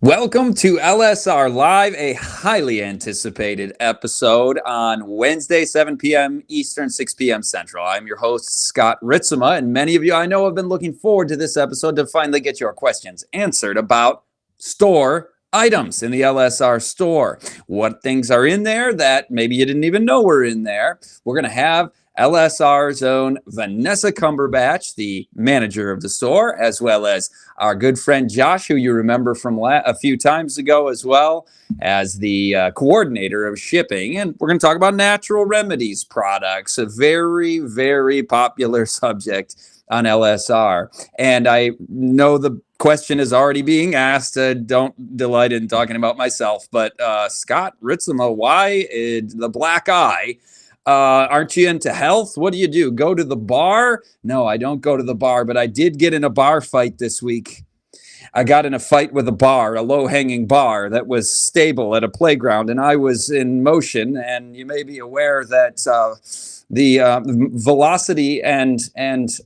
Welcome to LSR Live, a highly anticipated episode on Wednesday, 7 p.m. Eastern, 6 p.m. Central. I'm your host, Scott Ritzema, and many of you I know have been looking forward to this episode to finally get your questions answered about store items in the LSR store. What things are in there that maybe you didn't even know were in there. We're going to have LSR's own Vanessa Cumberbatch, the manager of the store, as well as our good friend Josh, who you remember from a few times ago as well, as the coordinator of shipping. And we're going to talk about natural remedies products, a very, very popular subject on LSR. And I know the question is already being asked. Don't delight in talking about myself, but Scott Ritzema, why the black eye? Aren't you into health? What do? Go to the bar? No, I don't go to the bar, but I did get in a bar fight this week. I got in a fight with a bar, a low-hanging bar that was stable at a playground, and I was in motion. And you may be aware that the velocity and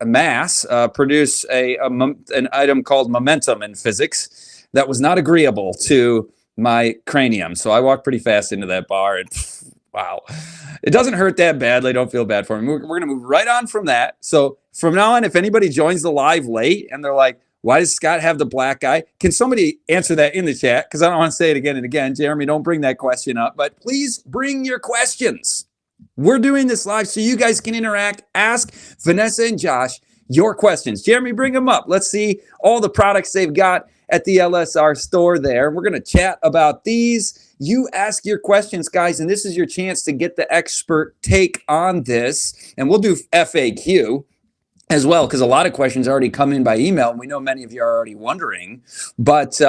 mass produce an item called momentum in physics that was not agreeable to my cranium. So I walked pretty fast into that bar and wow. It doesn't hurt that badly. Don't feel bad for me. We're going to move right on from that. So from now on, if anybody joins the live late and they're like, why does Scott have the black eye? Can somebody answer that in the chat? Because I don't want to say it again and again. Jeremy, don't bring that question up. But please bring your questions. We're doing this live so you guys can interact. Ask Vanessa and Josh your questions. Jeremy, bring them up. Let's see all the products they've got at the LSR store there. We're going to chat about these. You ask your questions, guys, and this is your chance to get the expert take on this. And we'll do FAQ as well, because a lot of questions already come in by email, and we know many of you are already wondering. But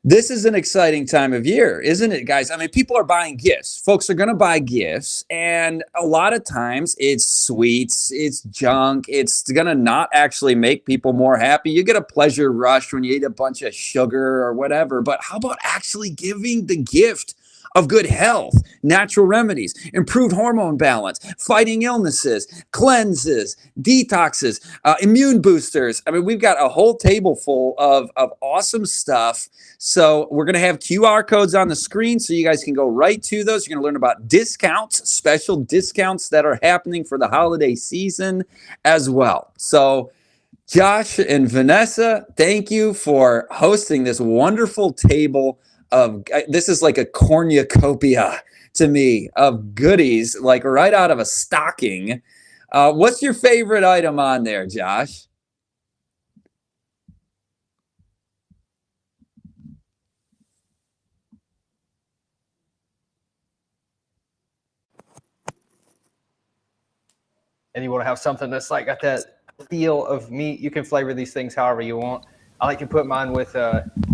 this is an exciting time of year, isn't it, guys? I mean, people are buying gifts. Folks are going to buy gifts, and a lot of times it's sweets, it's junk. It's going to not actually make people more happy. You get a pleasure rush when you eat a bunch of sugar or whatever, but how about actually giving the gift of good health, natural remedies, improved hormone balance, fighting illnesses, cleanses, detoxes, immune boosters. I mean, we've got a whole table full of awesome stuff. So we're going to have QR codes on the screen so you guys can go right to those. You're going to learn about discounts, special discounts that are happening for the holiday season as well. So Josh and Vanessa, thank you for hosting this wonderful table this is like a cornucopia to me of goodies, like right out of a stocking. What's your favorite item on there, Josh? And you want to have something that's like got that feel of meat, you can flavor these things however you want. I like to put mine with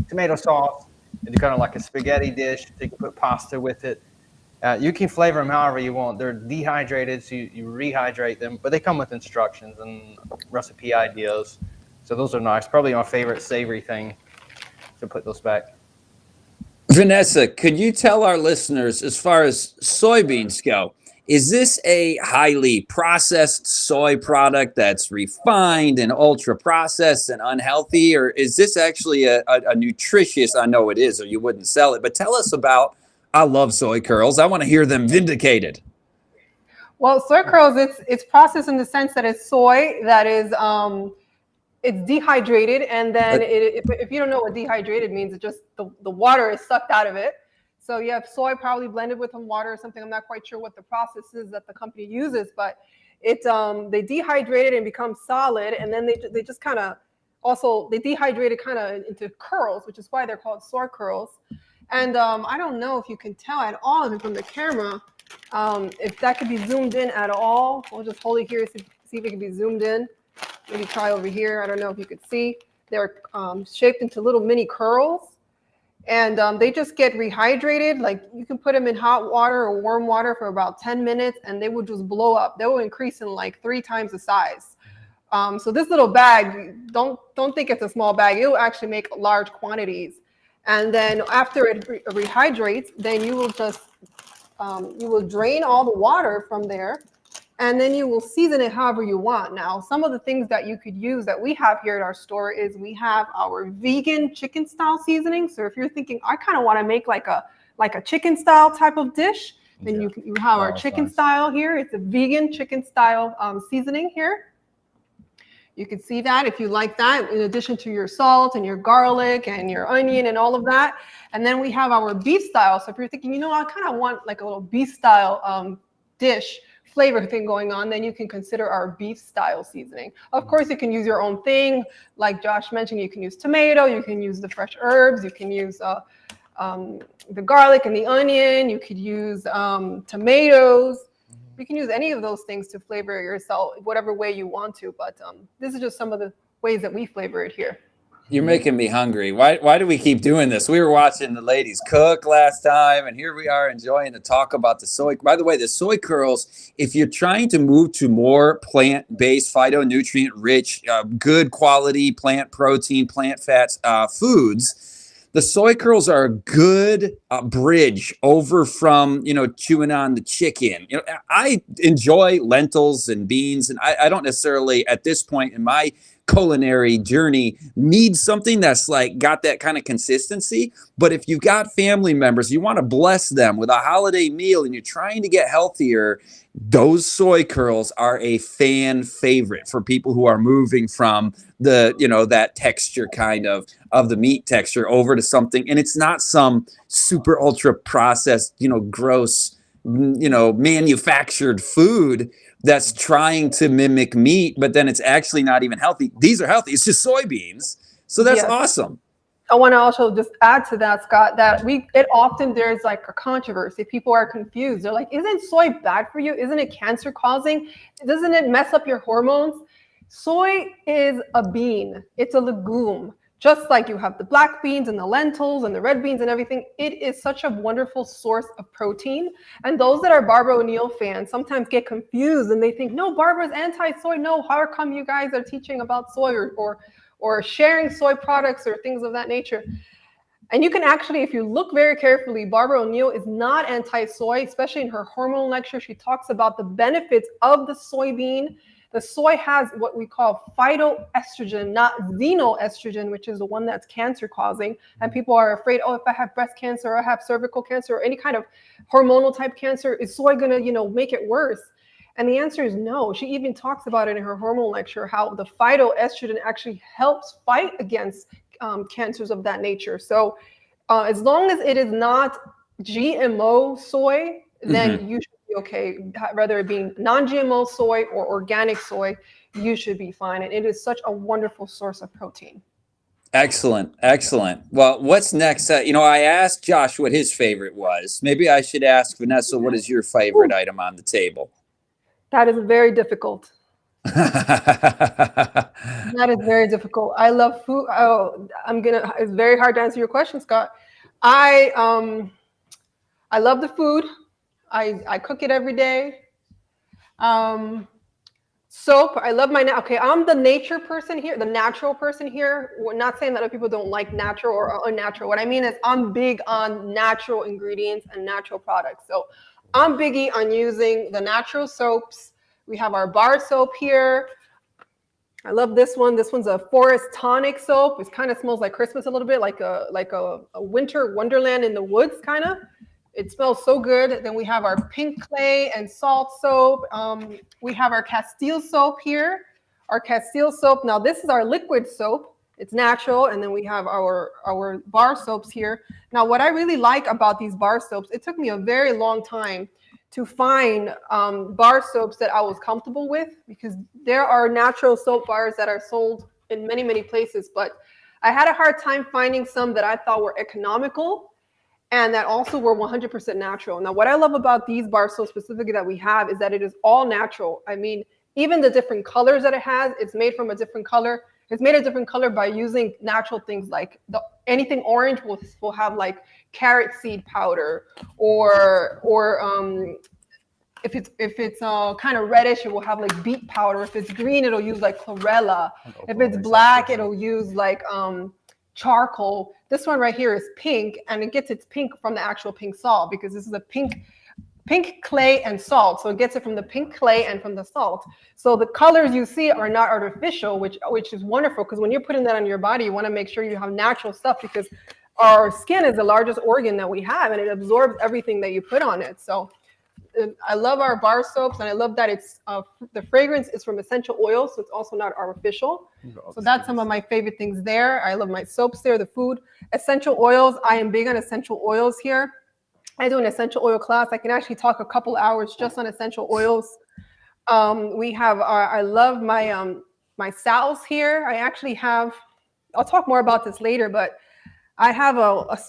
tomato sauce. It's kind of like a spaghetti dish. You can put pasta with it. You can flavor them however you want. They're dehydrated, so you rehydrate them, but they come with instructions and recipe ideas. So those are nice. Probably my favorite savory thing to put those back. Vanessa, could you tell our listeners, as far as soybeans go, is this a highly processed soy product that's refined and ultra processed and unhealthy, or is this actually a nutritious? I know it is, or you wouldn't sell it, but tell us about, I love soy curls. I want to hear them vindicated. Well, soy curls, it's processed in the sense that it's soy that is it's dehydrated, and then if you don't know what dehydrated means, it's just the water is sucked out of it. So you have soy probably blended with some water or something. I'm not quite sure what the process is that the company uses, but they dehydrate it and become solid, and then they just kind of they dehydrate it kind of into curls, which is why they're called soy curls. And I don't know if you can tell at all from the camera if that could be zoomed in at all. We'll just hold it here, see if it can be zoomed in. Maybe try over here. I don't know if you could see. They're shaped into little mini curls. And they just get rehydrated. Like you can put them in hot water or warm water for about 10 minutes and they will just blow up. They will increase in like 3 times the size. So this little bag, don't think it's a small bag. It will actually make large quantities. And then after it rehydrates, then you will just you will drain all the water from there. and then you will season it however you want. Now, some of the things that you could use that we have here at our store is we have our vegan chicken style seasoning. So if you're thinking, I kind of want to make like a chicken style type of dish, then you have our chicken style here. It's a vegan chicken style seasoning here. You can see that if you like that, in addition to your salt and your garlic and your onion and all of that. And then we have our beef style. So if you're thinking, you know, I kind of want like a little beef style dish flavor thing going on, then you can consider our beef style seasoning. Of course, you can use your own thing. Like Josh mentioned, you can use tomato, you can use the fresh herbs, you can use the garlic and the onion, you could use tomatoes. You can use any of those things to flavor it yourself, whatever way you want to. But this is just some of the ways that we flavor it here. You're making me hungry. Why do we keep doing this? We were watching the ladies cook last time, and here we are enjoying to talk about the soy. By the way, the soy curls, if you're trying to move to more plant-based, phytonutrient-rich, good quality plant protein, plant fats foods, the soy curls are a good bridge over from, you know, chewing on the chicken. You know, I enjoy lentils and beans, and I don't necessarily, at this point in my culinary journey, need something that's like got that kind of consistency. But if you've got family members, you want to bless them with a holiday meal and you're trying to get healthier, those soy curls are a fan favorite for people who are moving from the, you know, that texture kind of the meat texture over to something. And it's not some super ultra processed, you know, gross, you know, manufactured food that's trying to mimic meat, but then it's actually not even healthy. These are healthy. It's just soybeans. So that's awesome. I want to also just add to that, Scott, that often there's like a controversy. People are confused. They're like, isn't soy bad for you? Isn't it cancer causing? Doesn't it mess up your hormones? Soy is a bean. It's a legume. Just like you have the black beans and the lentils and the red beans and everything, it is such a wonderful source of protein. And those that are Barbara O'Neill fans sometimes get confused and they think, no, Barbara's anti-soy. No, how come you guys are teaching about soy or sharing soy products or things of that nature? And you can actually, if you look very carefully, Barbara O'Neill is not anti-soy, especially in her hormone lecture. She talks about the benefits of the soybean. The soy has what we call phytoestrogen, not xenoestrogen, which is the one that's cancer causing. And people are afraid, oh, if I have breast cancer or I have cervical cancer or any kind of hormonal type cancer, is soy going to, you know, make it worse? And the answer is no. She even talks about it in her hormone lecture, how the phytoestrogen actually helps fight against cancers of that nature. So as long as it is not GMO soy, then you should be okay. Whether it be non-GMO soy or organic soy, you should be fine. And it is such a wonderful source of protein. Excellent. Excellent. Well, what's next? You know, I asked Josh what his favorite was. Maybe I should ask Vanessa, what is your favorite item on the table? That is very difficult. That is very difficult. I love food. Oh, it's very hard to answer your question, Scott. I love the food. I cook it every day. Soap. I love I'm the nature person here, the natural person here. We're not saying that other people don't like natural or unnatural. What I mean is I'm big on natural ingredients and natural products. So I'm biggie on using the natural soaps. We have our bar soap here. I love this one. This one's a forest tonic soap. It kind of smells like Christmas a little bit, like a winter wonderland in the woods kind of. It smells so good. Then we have our pink clay and salt soap. We have our Castile soap here. Our Castile soap. Now this is our liquid soap. It's natural. And then we have our bar soaps here. Now what I really like about these bar soaps, it took me a very long time to find bar soaps that I was comfortable with, because there are natural soap bars that are sold in many, many places. But I had a hard time finding some that I thought were economical and that also were 100% natural. Now, what I love about these bar soaps specifically that we have is that it is all natural. I mean, even the different colors that it has, it's made from a different color. It's made a different color by using natural things, like anything orange will have like carrot seed powder, or if it's kind of reddish, it will have like beet powder. If it's green, it'll use like chlorella. If it's black, it'll use like charcoal. This one right here is pink, and it gets its pink from the actual pink salt, because this is a pink pink clay and salt. So it gets it from the pink clay and from the salt. So the colors you see are not artificial, which is wonderful, because when you're putting that on your body, you want to make sure you have natural stuff, because our skin is the largest organ that we have, and it absorbs everything that you put on it. So I love our bar soaps, and I love that it's the fragrance is from essential oils, so it's also not artificial. So that's some of my favorite things there. I love my soaps there, the food. Essential oils, I am big on essential oils here. I do an essential oil class. I can actually talk a couple hours just on essential oils. We have I love my my salves here. I actually have, I'll talk more about this later, but I have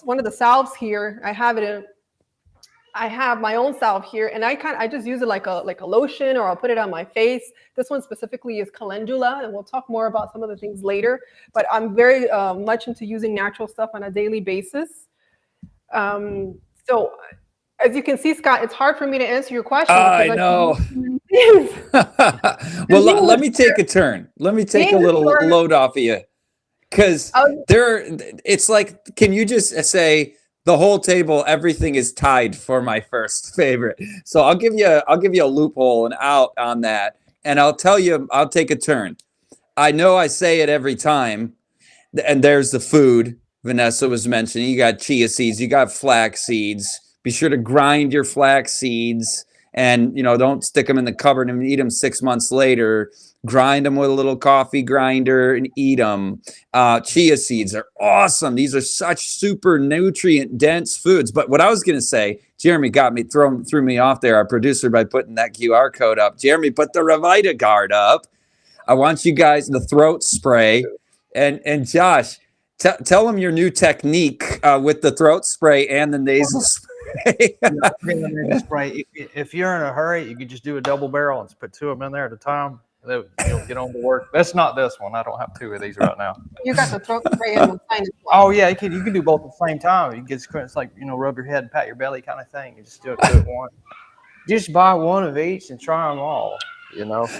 one of the salves here. I have my own salve here, and I just use it like a lotion, or I'll put it on my face. This one specifically is calendula, and we'll talk more about some of the things later. But I'm very much into using natural stuff on a daily basis. So as you can see, Scott, it's hard for me to answer your question. I know. Well, let me take a turn. Let me take a little load off of you, because it's like, can you just say the whole table, everything is tied for my first favorite? So I'll give you a loophole and out on that, and I'll tell you, I'll take a turn. I know I say it every time, and there's the food Vanessa was mentioning. You got chia seeds, you got flax seeds. Be sure to grind your flax seeds, and don't stick them in the cupboard and eat them 6 months later. Grind them with a little coffee grinder and eat them. Chia seeds are awesome. These are such super nutrient dense foods. But what I was going to say, Jeremy threw me off there, our producer, by putting that QR code up. Jeremy, put the Revita Guard up. I want you guys, the throat spray, and Josh, tell them your new technique with the throat spray and the nasal spray. If you're in a hurry, you can just do a double barrel and put 2 of them in there at a time. You'll get on to work. That's not this one. I don't have 2 of these right now. You got the throat spray and the sinus. Oh yeah, you can do both at the same time. You can it's like rub your head and pat your belly kind of thing. You just do it at one. Just buy one of each and try them all.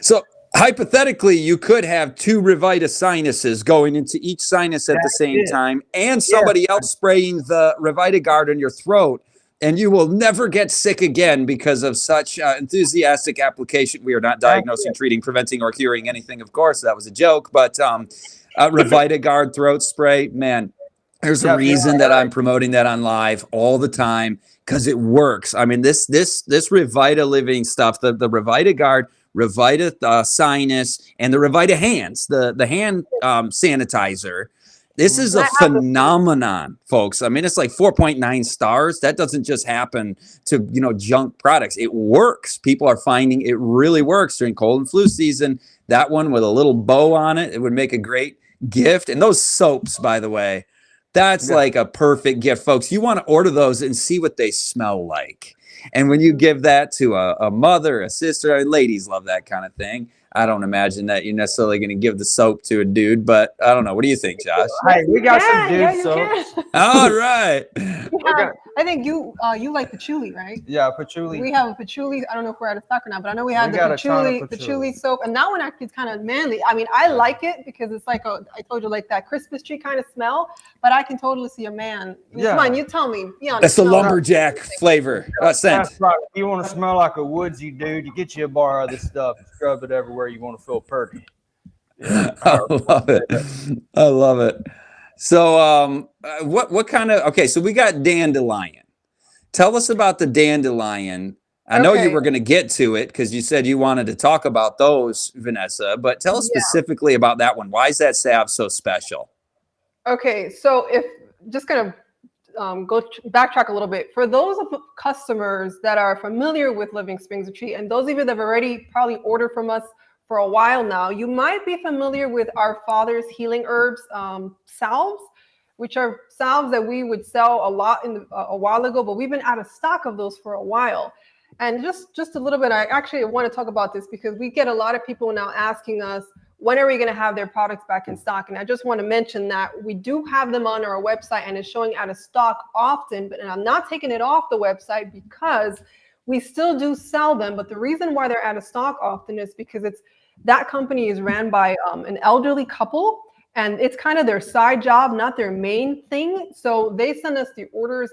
So hypothetically, you could have 2 Revita sinuses going into each sinus at the same time, and somebody else spraying the Revita Guard in your throat, and you will never get sick again because of such enthusiastic application. We are not diagnosing, treating, preventing, or curing anything, of course. That was a joke, but Revita Guard throat spray, man, there's a reason that I'm promoting that on live all the time, because it works. I mean, this Revita Living stuff, the Revita Guard, Revita Sinus, and the Revita Hands, the hand sanitizer. This is a phenomenon, folks. I mean, it's like 4.9 stars. That doesn't just happen to, junk products. It works. People are finding it really works during cold and flu season. That one with a little bow on it, it would make a great gift. And those soaps, by the way, that's like a perfect gift, folks. You want to order those and see what they smell like. And when you give that to a mother, a sister, ladies love that kind of thing. I don't imagine that you're necessarily going to give the soap to a dude, but I don't know. What do you think, Josh? Hey, we got some dude soaps. All right. I think you like patchouli, right? Yeah, patchouli. We have a patchouli. I don't know if we're out of stock or not, but I know we have the patchouli soap, and that one actually is kind of manly. I mean, I like it because it's like I told you, like that Christmas tree kind of smell. But I can totally see a man. Come on, you tell me. That's the lumberjack flavor scent. That's right. You want to smell like a woodsy dude? You get you a bar of this stuff, scrub it everywhere you want to feel pretty. I love it. I love it. So what kind of, okay, so we got dandelion. Tell us about the dandelion. I know you were going to get to it because you said you wanted to talk about those, Vanessa, but tell us specifically about that one. Why is that salve so special? Okay, so if just going to backtrack a little bit, for those customers that are familiar with Living Springs Retreat, and those of you that have already probably ordered from us for a while now, you might be familiar with our Father's Healing Herbs salves, which are salves that we would sell a lot a while ago, but we've been out of stock of those for a while. And just a little bit, I actually want to talk about this because we get a lot of people now asking us, when are we going to have their products back in stock? And I just want to mention that we do have them on our website, and it's showing out of stock often, but I'm not taking it off the website because we still do sell them. But the reason why they're out of stock often is because that company is ran by an elderly couple, and it's kind of their side job, not their main thing. So they send us the orders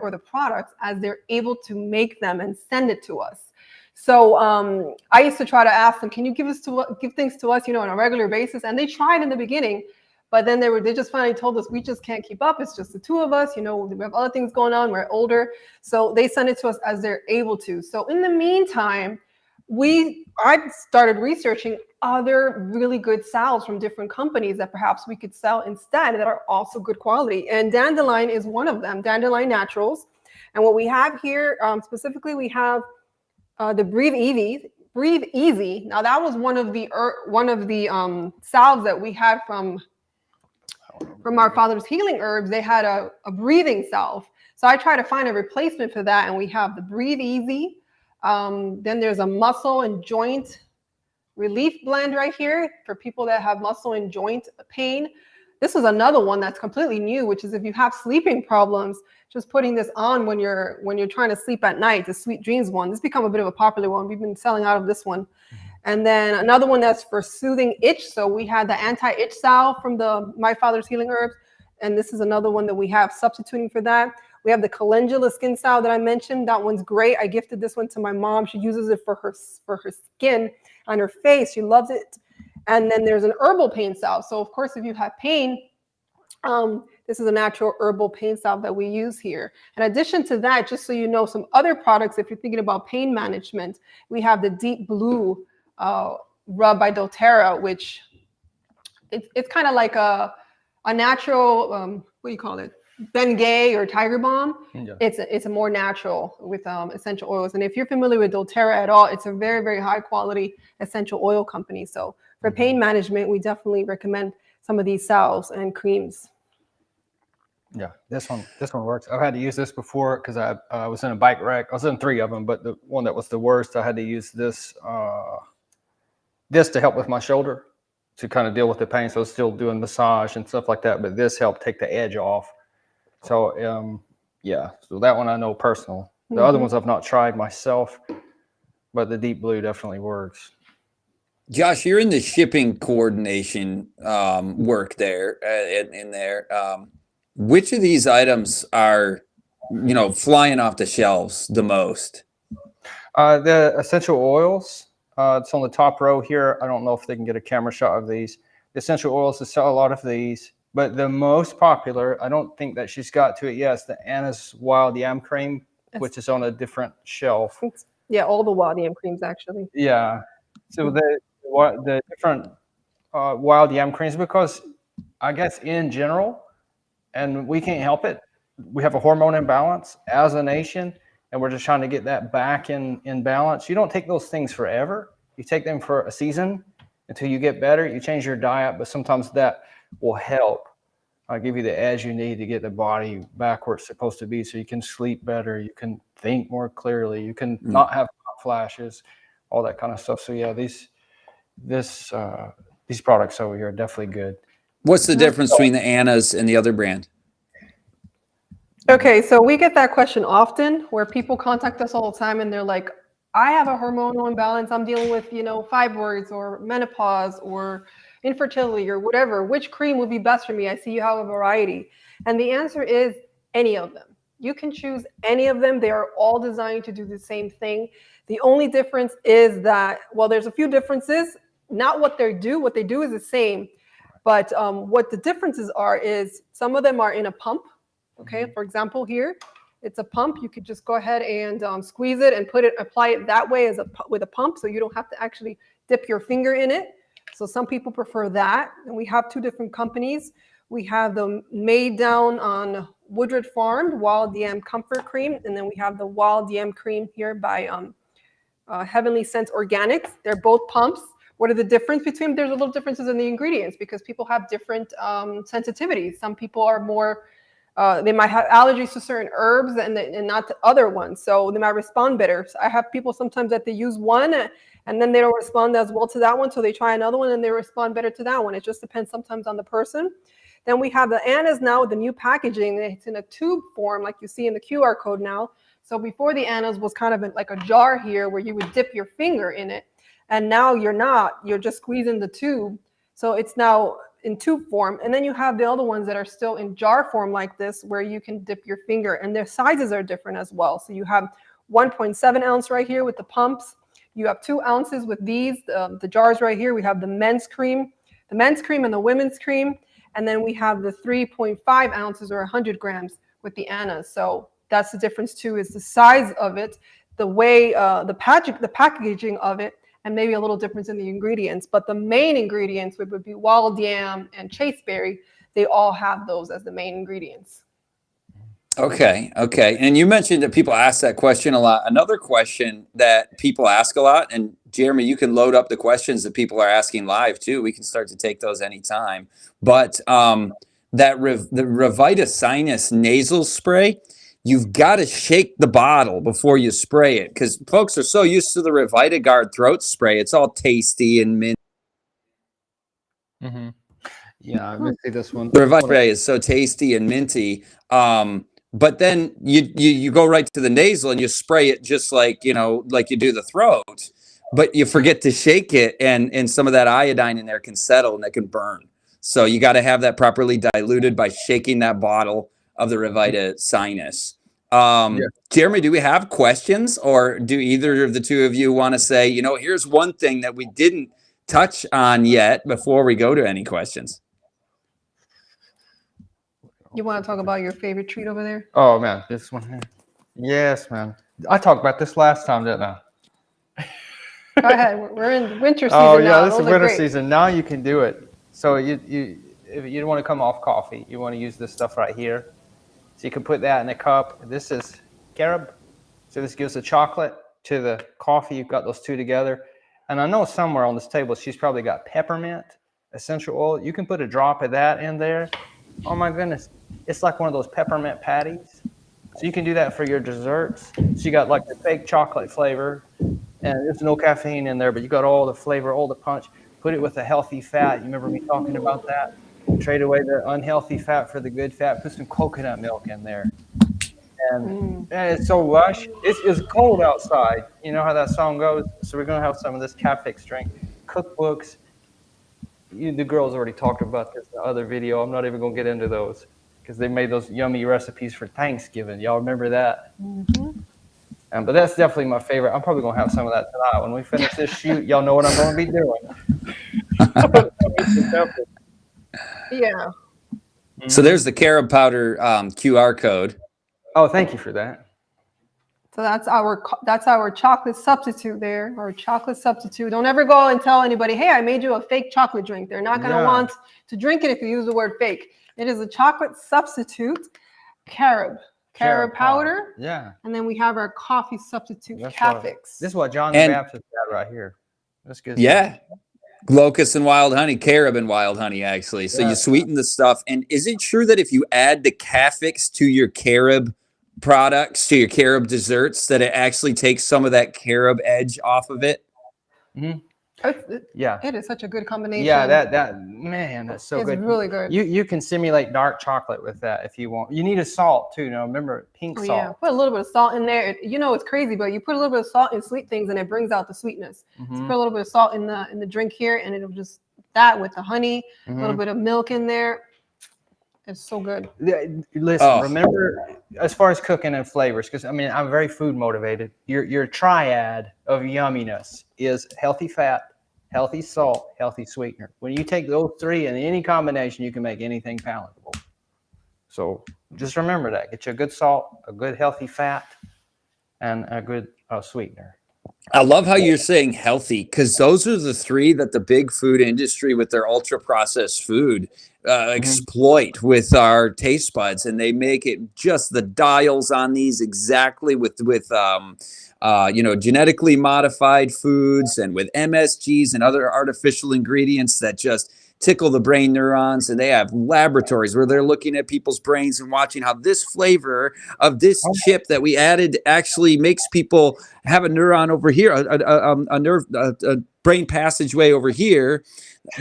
or the products as they're able to make them and send it to us. So I used to try to ask them, can you give things to us, on a regular basis? And they tried in the beginning, but then they just finally told us, we just can't keep up. It's just the two of us, we have other things going on. We're older. So they send it to us as they're able to. So in the meantime, I started researching other really good salves from different companies that perhaps we could sell instead that are also good quality. And Dandelion is one of them, Dandelion Naturals. And what we have here, specifically, we have the Breathe Easy. Now that was one of the salves that we had from our father's healing herbs. They had a breathing salve. So I try to find a replacement for that. And we have the Breathe Easy. Then there's a muscle and joint relief blend right here for people that have muscle and joint pain. This is another one that's completely new, which is if you have sleeping problems, just putting this on when you're trying to sleep at night, the Sweet Dreams one. This has become a bit of a popular one. We've been selling out of this one. And then another one that's for soothing itch. So we had the anti-itch salve from My Father's Healing Herbs. And this is another one that we have substituting for that. We have the calendula skin salve that I mentioned. That one's great. I gifted this one to my mom. She uses it for her skin on her face. She loves it. And then there's an herbal pain salve. So of course, if you have pain, this is a natural herbal pain salve that we use here. In addition to that, just so you know, some other products, if you're thinking about pain management, we have the Deep Blue rub by doTERRA, which it's kind of like a natural, what do you call it? Bengay or Tiger Balm. Yeah. It's a more natural with essential oils. And if you're familiar with doTERRA at all, it's a very, very high quality essential oil company. So for pain management, we definitely recommend some of these salves and creams. Yeah, this one works. I've had to use this before because I was in a bike wreck. I was in 3 of them, but the one that was the worst, I had to use this to help with my shoulder to kind of deal with the pain. So I was still doing massage and stuff like that, but this helped take the edge off. So yeah, so that one I know personal. The other ones I've not tried myself, but the Deep Blue definitely works. Josh, you're in the shipping coordination work there in there. Which of these items are, flying off the shelves the most? The essential oils. It's on the top row here. I don't know if they can get a camera shot of these. The essential oils, they sell a lot of these. But the most popular, I don't think that she's got to it yet, is the Anna's Wild Yam Cream, which is on a different shelf. Yeah, all the Wild Yam Creams, actually. Yeah. So the different Wild Yam Creams, because I guess in general, and we can't help it, we have a hormone imbalance as a nation, and we're just trying to get that back in balance. You don't take those things forever. You take them for a season until you get better. You change your diet, but sometimes that will help give you the edge you need to get the body back where it's supposed to be, so you can sleep better, you can think more clearly, you can not have hot flashes, all that kind of stuff. So yeah, these products over here are definitely good. What's the difference between the Anna's and the other brand? Okay, so we get that question often where people contact us all the time and they're like, I have a hormonal imbalance. I'm dealing with, fibroids or menopause or infertility or whatever. Which cream would be best for me? I see you have a variety. And the answer is any of them. You can choose any of them. They are all designed to do the same thing. The only difference is that, well, there's a few differences. Not what they do. What they do is the same. But what the differences are is some of them are in a pump. Okay, for example, here, it's a pump. You could just go ahead and squeeze it and apply it that way with a pump, so you don't have to actually dip your finger in it. So some people prefer that. And we have 2 different companies. We have the made down on Woodruff Farm Wild Yam Comfort Cream, and then we have the Wild Yam Cream here by Heavenly Scents Organics. They're both pumps. What are the difference between them? There's a little differences in the ingredients because people have different sensitivities. Some people are more they might have allergies to certain herbs and not to other ones. So they might respond better. So I have people sometimes that they use one and then they don't respond as well to that one. So they try another one and they respond better to that one. It just depends sometimes on the person. Then we have the Anna's now with the new packaging. It's in a tube form like you see in the QR code now. So before the Anna's was kind of like a jar here where you would dip your finger in it. And now you're not. You're just squeezing the tube. So it's now in tube form, and then you have the other ones that are still in jar form like this, where you can dip your finger, and their sizes are different as well. So you have 1.7 ounce right here with the pumps. You have 2 ounces with these, the jars right here. We have the men's cream and the women's cream, and then we have the 3.5 ounces or 100 grams with the Annas. So that's the difference too, is the size of it, the way the packaging of it, and maybe a little difference in the ingredients. But the main ingredients would be wild yam and chaseberry. They all have those as the main ingredients. Okay. And you mentioned that people ask that question a lot. Another question that people ask a lot, and Jeremy, you can load up the questions that people are asking live too. We can start to take those anytime. But the Revita Sinus nasal spray, you've got to shake the bottle before you spray it, because folks are so used to the Revita Guard throat spray. It's all tasty and mint. Mm-hmm. Yeah, I'm gonna see this one. The Revita spray is so tasty and minty. But then you go right to the nasal and you spray it just like you do the throat, but you forget to shake it, and some of that iodine in there can settle and it can burn. So you got to have that properly diluted by shaking that bottle of the Revita Sinus. Jeremy, do we have questions, or do either of the two of you want to say, here's one thing that we didn't touch on yet before we go to any questions? You want to talk about your favorite treat over there? Oh man, this one here. Yes, man. I talked about this last time, didn't I? Go ahead. We're in winter season now. Oh now. yeah, this is winter season. Now you can do it. So if you don't want to come off coffee, you want to use this stuff right here. So you can put that in a cup. This is C.H.E.A.P. So this gives the chocolate to the coffee. You've got those two together. And I know somewhere on this table, she's probably got peppermint essential oil. You can put a drop of that in there. Oh my goodness. It's like one of those peppermint patties. So you can do that for your desserts. So you got like the fake chocolate flavor, and there's no caffeine in there, but you got all the flavor, all the punch. Put it with a healthy fat. You remember me talking about that? Trade away the unhealthy fat for the good fat. Put some coconut milk in there. And it's so lush. It's cold outside. You know how that song goes? So we're going to have some of this Cafix drink. Cookbooks. The girls already talked about this in the other video. I'm not even going to get into those, because they made those yummy recipes for Thanksgiving. Y'all remember that? Mm-hmm. But that's definitely my favorite. I'm probably going to have some of that tonight. When we finish this shoot, y'all know what I'm going to be doing. Yeah. So there's the carob powder QR code. Oh, thank you for that. So that's our chocolate substitute there, or chocolate substitute. Don't ever go and tell anybody, hey, I made you a fake chocolate drink. They're not going to want to drink it if you use the word fake. It is a chocolate substitute, carob powder. Yeah. And then we have our coffee substitute, Cafix. This is what John the Baptist had right here. That's good. Yeah. Locust and wild honey, carob and wild honey, actually. So you sweeten the stuff. And is it true that if you add the Cafix to your carob products, to your carob desserts, that it actually takes some of that carob edge off of it? Mm-hmm. It is such a good combination. Yeah, that's so good. It's really good. You can simulate dark chocolate with that if you want. You need a salt too. Now remember, pink salt. Yeah, put a little bit of salt in there. It's crazy, but you put a little bit of salt in sweet things, and it brings out the sweetness. Mm-hmm. So put a little bit of salt in the drink here, and it'll just that with the honey, a little bit of milk in there. It's so good. Listen, remember, as far as cooking and flavors, because I'm very food motivated. Your triad of yumminess is healthy fat, healthy salt, healthy sweetener. When you take those three in any combination, you can make anything palatable. So just remember that. Get you a good salt, a good healthy fat, and a good sweetener. I love how you're saying healthy, because those are the three that the big food industry with their ultra processed food exploit with our taste buds, and they make it just the dials on these exactly with genetically modified foods and with MSGs and other artificial ingredients that just tickle the brain neurons. And they have laboratories where they're looking at people's brains and watching how this flavor of this chip that we added actually makes people have a neuron over here, a brain passageway over here,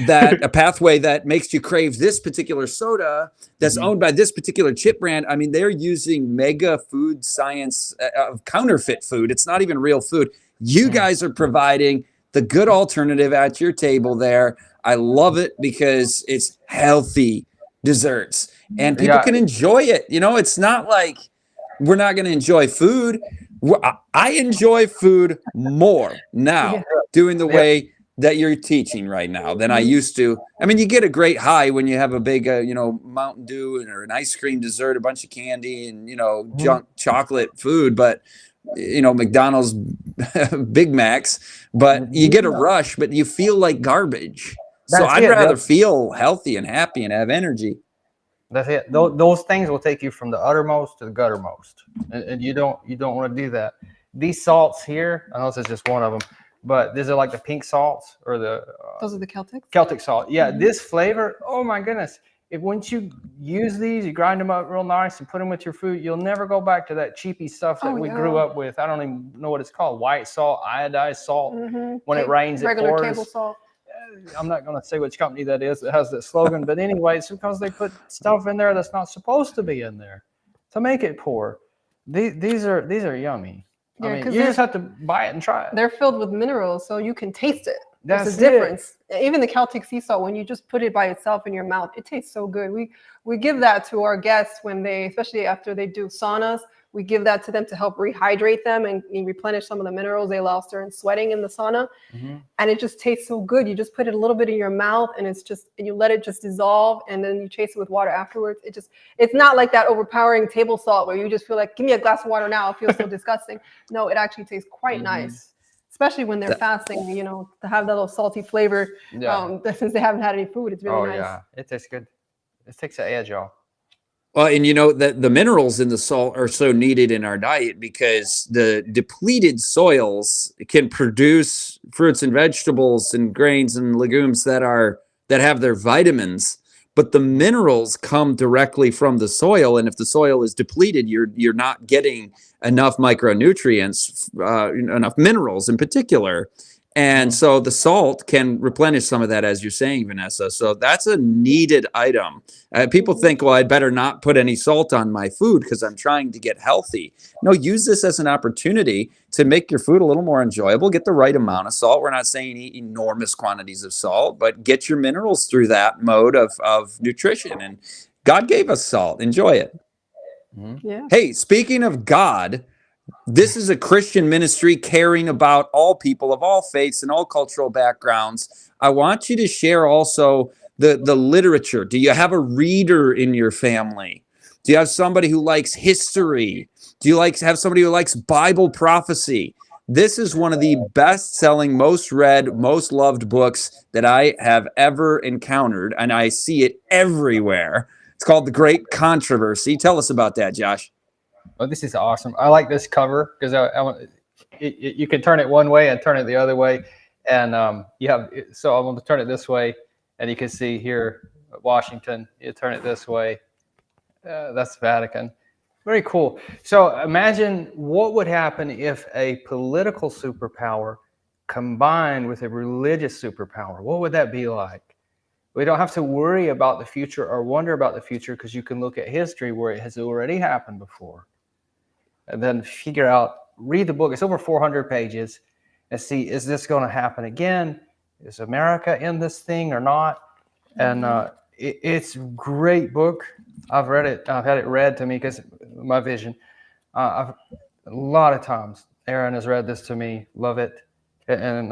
that a pathway that makes you crave this particular soda that's owned by this particular chip brand. I mean, they're using mega food science of counterfeit food. It's not even real food. You guys are providing the good alternative at your table there. I love it because it's healthy desserts and people Yeah, can enjoy it. You know, it's not like we're not going to enjoy food. I enjoy food more Yeah. now doing the yeah. way that you're teaching right now than I used to. I mean, you get a great high when you have a big, Mountain Dew or an ice cream dessert, a bunch of candy and, junk chocolate food, but, McDonald's Big Macs, but you get a rush, but you feel like garbage. So That's I'd it. rather feel healthy and happy and have energy. That's it. Those things will take you from the uttermost to the guttermost, and you don't want to do that. These salts here, I know this is just one of them, but these are like the pink salts or the Those are the Celtics. Celtic salt. Yeah, this flavor. Oh my goodness! If once you use these, you grind them up real nice and put them with your food, you'll never go back to that cheapy stuff that we grew up with. I don't even know what it's called: white salt, iodized salt. When it rains, it pours. Table salt. I'm not going to say which company that is that has that slogan, but anyway, it's because they put stuff in there that's not supposed to be in there to make it pour. These are yummy. Yeah, I mean, you just have to buy it and try it. They're filled with minerals, so you can taste it. That's There's a difference. Even the Celtic sea salt, when you just put it by itself in your mouth, it tastes so good. We give that to our guests when they, especially after they do saunas, we give that to them to help rehydrate them and replenish some of the minerals they lost during sweating in the sauna. And it just tastes so good. You just put it a little bit in your mouth and you let it just dissolve and then you chase it with water afterwards. It's not like that overpowering table salt where you just feel like, give me a glass of water now. It feels so disgusting. No, it actually tastes quite nice, especially when they're fasting, to have that little salty flavor. Since they haven't had any food, it's really nice. Oh yeah, it tastes good. It takes the edge off. Well, and that the minerals in the salt are so needed in our diet because the depleted soils can produce fruits and vegetables and grains and legumes that have their vitamins, but the minerals come directly from the soil. And if the soil is depleted, you're not getting enough micronutrients, enough minerals in particular. And so the salt can replenish some of that, as you're saying, Vanessa. So that's a needed item. People think, well, I'd better not put any salt on my food because I'm trying to get healthy. No, use this as an opportunity to make your food a little more enjoyable. Get the right amount of salt. We're not saying eat enormous quantities of salt, but get your minerals through that mode of nutrition. And God gave us salt. Enjoy it. Yeah. Hey, speaking of God, this is a Christian ministry caring about all people of all faiths and all cultural backgrounds. I want you to share also the literature. Do you have a reader in your family? Do you have somebody who likes history? Do you have somebody who likes Bible prophecy? This is one of the best-selling, most read, most loved books that I have ever encountered, and I see it everywhere. It's called The Great Controversy. Tell us about that, Josh. Oh, this is awesome. I like this cover because you can turn it one way and turn it the other way. And so I'm going to turn it this way. And you can see here, Washington, you turn it this way. That's Vatican. Very cool. So imagine what would happen if a political superpower combined with a religious superpower. What would that be like? We don't have to worry about the future or wonder about the future because you can look at history where it has already happened before. And then read the book. It's over 400 pages and see, is this going to happen again? Is America in this thing or not? And it's a great book. I've read it. I've had it read to me because my vision. A lot of times, Aaron has read this to me. Love it. And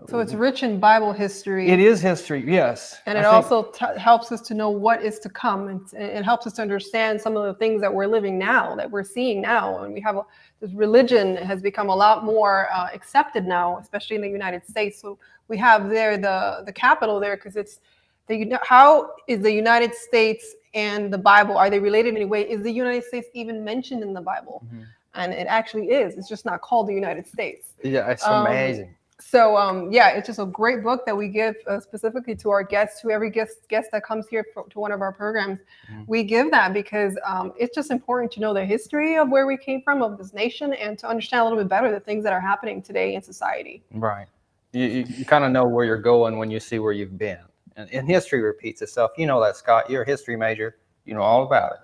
so it's rich in Bible history. It is history, yes. And it also helps us to know what is to come. And it helps us to understand some of the things that we're living now, that we're seeing now. And we have this religion has become a lot more accepted now, especially in the United States. So we have there the capital there because it's how is the United States and the Bible, are they related in any way? Is the United States even mentioned in the Bible? And it actually is. It's just not called the United States. Yeah, it's amazing. So it's just a great book that we give specifically to our guests, to every guest that comes here to one of our programs. We give that because it's just important to know the history of where we came from, of this nation, and to understand a little bit better the things that are happening today in society. Right. You kind of know where you're going when you see where you've been. And history repeats itself. You know that, Scott. You're a history major. You know all about it.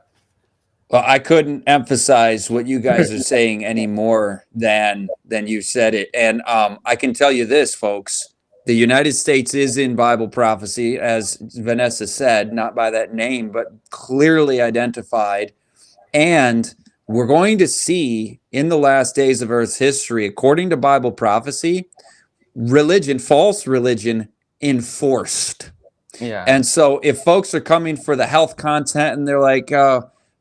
Well, I couldn't emphasize what you guys are saying any more than you said it. And I can tell you this, folks, The United States is in Bible prophecy, as Vanessa said, not by that name, but clearly identified. And we're going to see in the last days of Earth's history, according to Bible prophecy, religion, false religion, enforced. Yeah. And so if folks are coming for the health content and they're like,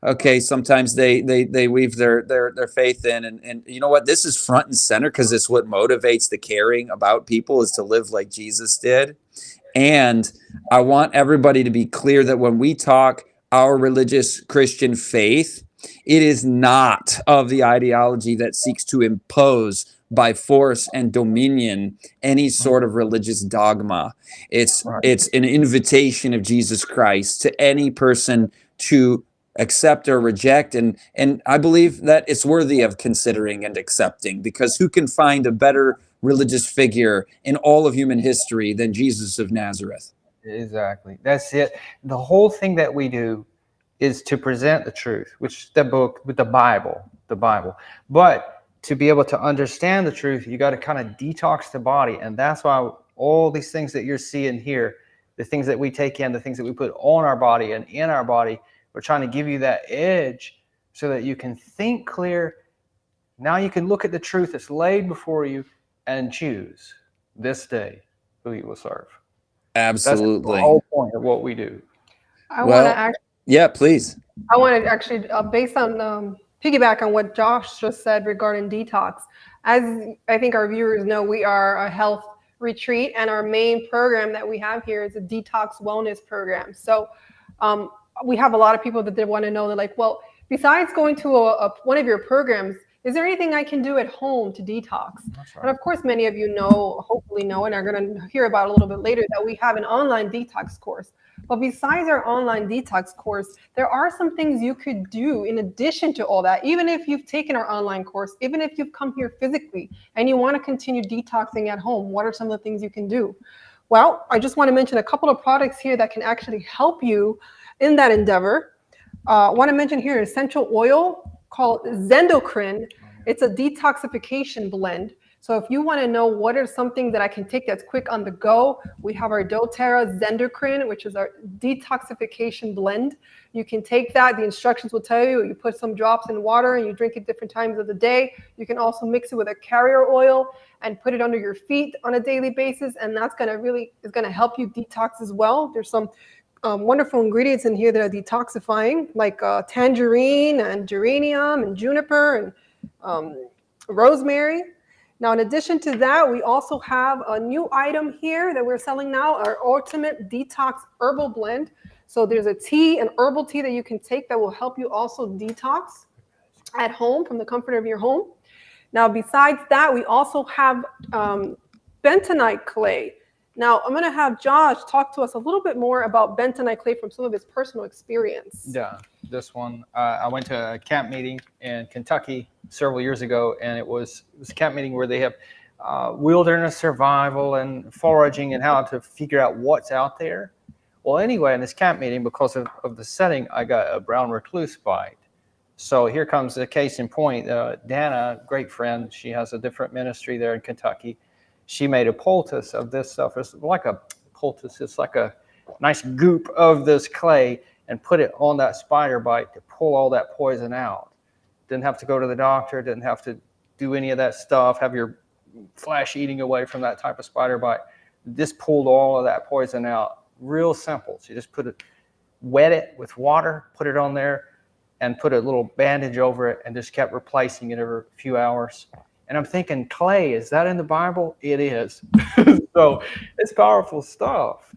okay, sometimes they weave their faith in, and you know what, this is front and center because it's what motivates the caring about people, is to live like Jesus did. And I want everybody to be clear that when we talk our religious Christian faith, it is not of the ideology that seeks to impose by force and dominion any sort of religious dogma. It's an invitation of Jesus Christ to any person to accept or reject, and I believe that it's worthy of considering and accepting, because who can find a better religious figure in all of human history than Jesus of Nazareth? Exactly. That's it. The whole thing that we do is to present the truth, which the book with the Bible. But to be able to understand the truth, you got to kind of detox the body. And that's why all these things that you're seeing here, the things that we take in, the things that we put on our body and in our body, we're trying to give you that edge so that you can think clear. Now you can look at the truth that's laid before you and choose this day who you will serve. Absolutely. That's the whole point of what we do. I want to please. I want to actually, based on piggyback on what Josh just said regarding detox. As I think our viewers know, we are a health retreat, and our main program that we have here is a detox wellness program. So we have a lot of people that they want to know. They're like, well, besides going to one of your programs, is there anything I can do at home to detox? That's right. And of course, many of you know, hopefully know, and are going to hear about a little bit later, that we have an online detox course. But besides our online detox course, there are some things you could do in addition to all that. Even if you've taken our online course, even if you've come here physically and you want to continue detoxing at home, what are some of the things you can do? Well, I just want to mention a couple of products here that can actually help you in that endeavor. I want to mention here an essential oil called Zendocrine. It's a detoxification blend. So if you want to know what is something that I can take that's quick on the go, we have our doTERRA Zendocrine, which is our detoxification blend. You can take that. The instructions will tell you put some drops in water and you drink it different times of the day. You can also mix it with a carrier oil and put it under your feet on a daily basis. And that's going to help you detox as well. There's some wonderful ingredients in here that are detoxifying, like tangerine and geranium and juniper and rosemary. Now, in addition to that, we also have a new item here that we're selling now, our Ultimate Detox Herbal Blend. So there's a tea, an herbal tea that you can take that will help you also detox at home from the comfort of your home. Now, besides that, we also have bentonite clay. Now, I'm going to have Josh talk to us a little bit more about bentonite clay from some of his personal experience. Yeah, this one. I went to a camp meeting in Kentucky several years ago, and it was a camp meeting where they have wilderness survival and foraging and how to figure out what's out there. Well, anyway, in this camp meeting, because of the setting, I got a brown recluse bite. So here comes the case in point. Dana, great friend, she has a different ministry there in Kentucky. She made a poultice of this stuff. It's like a poultice. It's like a nice goop of this clay, and put it on that spider bite to pull all that poison out. Didn't have to go to the doctor. Didn't have to do any of that stuff. Have your flesh eating away from that type of spider bite. This pulled all of that poison out. Real simple. So you just wet it with water, put it on there, and put a little bandage over it, and just kept replacing it every few hours. And I'm thinking, clay, is that in the Bible? It is. So it's powerful stuff.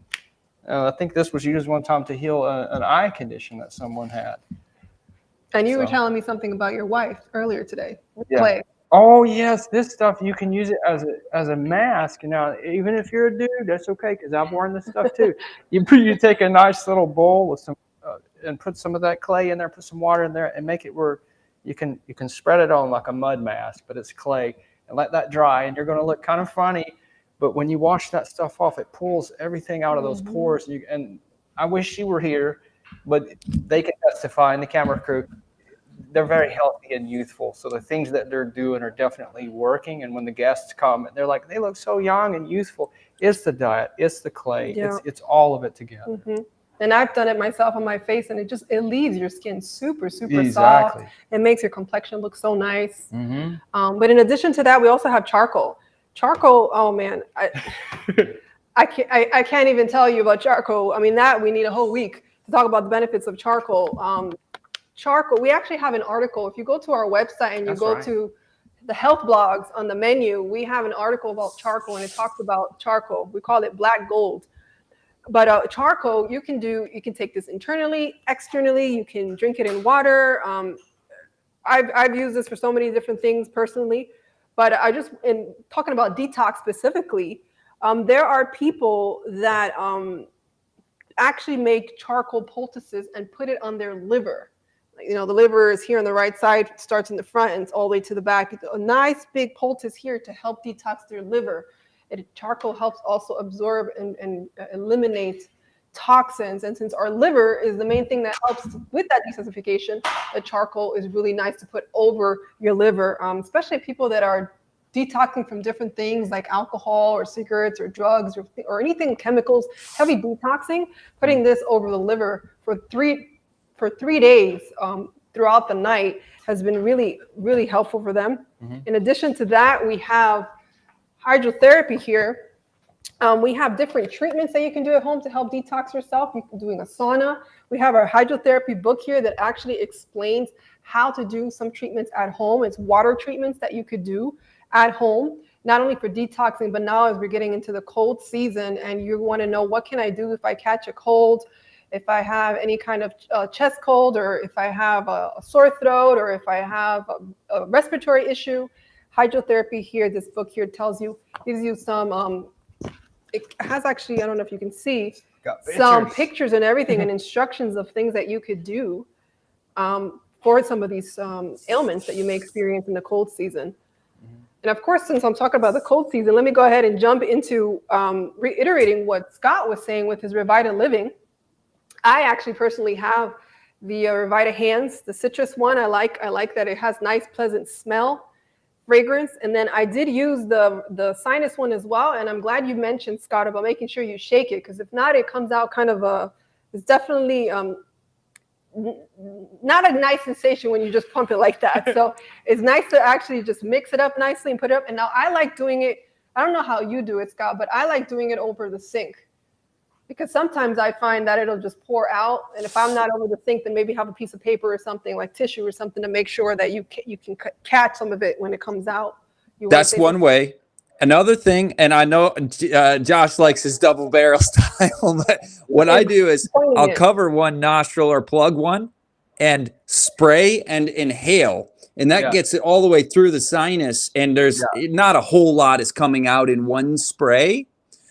I think this was used one time to heal an eye condition that someone had. And you were telling me something about your wife earlier today. Yeah. Clay. Oh, yes. This stuff, you can use it as a mask. Now, even if you're a dude, that's okay, because I've worn this stuff too. You take a nice little bowl with some and put some of that clay in there, put some water in there, and make it where you can spread it on like a mud mask, but it's clay, and let that dry, and you're going to look kind of funny. But when you wash that stuff off, it pulls everything out of those pores. And I wish she were here, but they can testify, and the camera crew, they're very healthy and youthful. So the things that they're doing are definitely working. And when the guests come, they're like, they look so young and youthful. It's the diet. It's the clay. Yeah. It's all of it together. Mm-hmm. And I've done it myself on my face, and it leaves your skin super soft. Exactly. It makes your complexion look so nice. Mm-hmm. But in addition to that, we also have charcoal. Charcoal, oh man, I can't even tell you about charcoal. I mean, that we need a whole week to talk about the benefits of charcoal. Charcoal, we actually have an article. If you go to our website and you go to the health blogs, on the menu, we have an article about charcoal, and it talks about charcoal. We call it black gold. But charcoal, you can take this internally, externally. You can drink it in water. I've used this for so many different things personally, but in talking about detox specifically, there are people that actually make charcoal poultices and put it on their liver. You know, the liver is here on the right side, starts in the front and it's all the way to the back. It's a nice big poultice here to help detox their liver. Charcoal helps also absorb and eliminate toxins. And since our liver is the main thing that helps with that detoxification, the charcoal is really nice to put over your liver, especially people that are detoxing from different things like alcohol or cigarettes or drugs or anything chemicals, heavy detoxing. Putting this over the liver for 3 days throughout the night has been really, really helpful for them. Mm-hmm. In addition to that, we have hydrotherapy here. We have different treatments that you can do at home to help detox yourself. You can doing a sauna. We have our hydrotherapy book here that actually explains how to do some treatments at home. It's water treatments that you could do at home, not only for detoxing, but now as we're getting into the cold season and you want to know, what can I do if I catch a cold, if I have any kind of chest cold, or if I have a sore throat, or if I have a respiratory issue. Hydrotherapy here, this book here gives you some, it has actually, I don't know if you can see, some pictures and everything and instructions of things that you could do for some of these ailments that you may experience in the cold season. And of course, since I'm talking about the cold season, let me go ahead and jump into reiterating what Scott was saying with his Revita Living. I actually personally have the Revita Hands, the citrus one. I like that it has nice, pleasant smell, fragrance. And then I did use the sinus one as well. And I'm glad you mentioned, Scott, about making sure you shake it, because if not, it comes out kind of it's definitely not a nice sensation when you just pump it like that. So it's nice to actually just mix it up nicely and put it up. And now I like doing it. I don't know how you do it, Scott, but I like doing it over the sink, because sometimes I find that it'll just pour out. And if I'm not over the sink, then maybe have a piece of paper or something like tissue or something to make sure that you can catch some of it when it comes out. That's one way. Another thing, and I know Josh likes his double barrel style, but what I do is I'll cover one nostril or plug one and spray and inhale. And that gets it all the way through the sinus. And there's not a whole lot is coming out in one spray.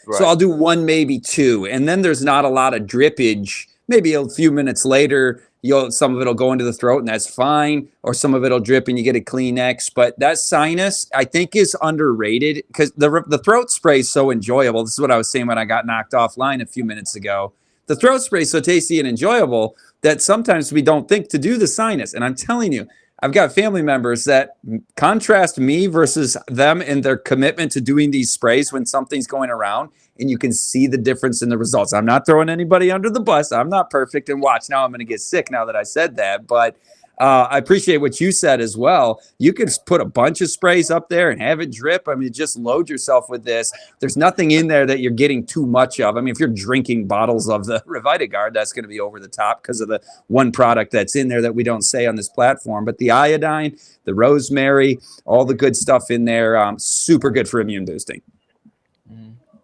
Right. So I'll do one, maybe two. And then there's not a lot of drippage. Maybe a few minutes later, some of it will go into the throat, and that's fine. Or some of it will drip and you get a Kleenex. But that sinus, I think, is underrated, because the throat spray is so enjoyable. This is what I was saying when I got knocked offline a few minutes ago. The throat spray is so tasty and enjoyable that sometimes we don't think to do the sinus. And I'm telling you, I've got family members that contrast me versus them in their commitment to doing these sprays when something's going around, and you can see the difference in the results. I'm not throwing anybody under the bus. I'm not perfect, and watch, now I'm going to get sick now that I said that. But I appreciate what you said as well. You could put a bunch of sprays up there and have it drip. I mean, just load yourself with this. There's nothing in there that you're getting too much of. I mean, if you're drinking bottles of the RevitaGuard, that's going to be over the top because of the one product that's in there that we don't say on this platform. But the iodine, the rosemary, all the good stuff in there, super good for immune boosting.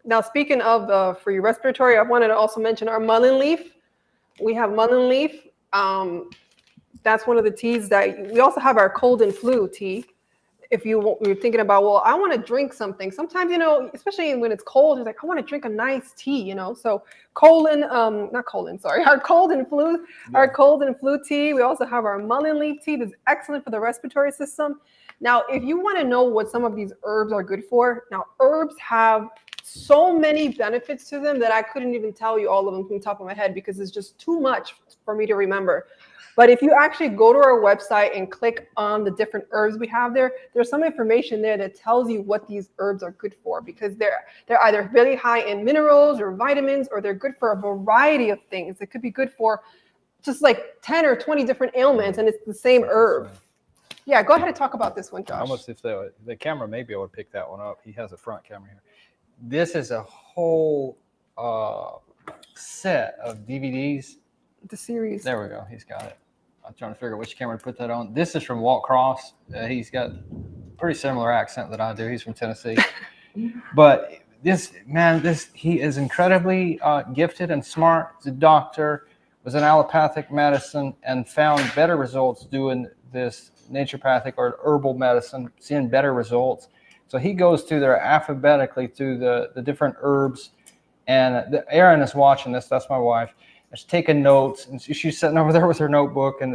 Now, speaking of for your respiratory, I wanted to also mention our mullein leaf. We have mullein leaf. That's one of the teas that we also have. Our cold and flu tea. If you're thinking about, well, I want to drink something. Sometimes, especially when it's cold, you're like, I want to drink a nice tea, So our cold and flu, our cold and flu tea. We also have our mullein leaf tea. That's excellent for the respiratory system. Now, if you want to know what some of these herbs are good for, now herbs have so many benefits to them that I couldn't even tell you all of them from the top of my head because it's just too much for me to remember. But if you actually go to our website and click on the different herbs we have there, there's some information there that tells you what these herbs are good for, because they're either really high in minerals or vitamins, or they're good for a variety of things. It could be good for just like 10 or 20 different ailments, and it's the same herb. Yeah, go ahead and talk about this one, Josh. Almost if the camera may be able to pick that one up. He has a front camera here. This is a whole set of DVDs. The series. There we go. He's got it. I'm trying to figure out which camera to put that on. This is from Walt Cross. He's got a pretty similar accent that I do. He's from Tennessee. But he is incredibly gifted and smart. He's a doctor, was in allopathic medicine, and found better results doing this naturopathic or herbal medicine, seeing better results. So he goes through there alphabetically through the different herbs. And Erin is watching this. That's my wife. She's taking notes, and she's sitting over there with her notebook, and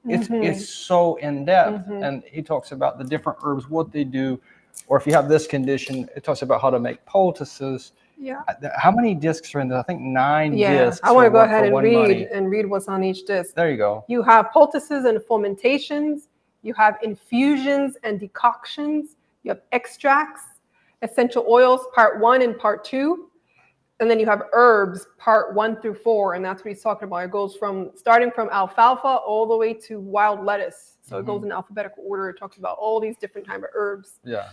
it's so in depth. And he talks about the different herbs, what they do, or if you have this condition, it talks about how to make poultices. Yeah. How many discs are in there? I think 9 discs. I want to go ahead and read what's on each disc. There you go. You have poultices and fomentations. You have infusions and decoctions. You have extracts, essential oils, part 1 and part 2. And then you have herbs, part 1 through 4, and that's what he's talking about. It goes starting from alfalfa all the way to wild lettuce. So it goes in alphabetical order. It talks about all these different types of herbs. Yeah,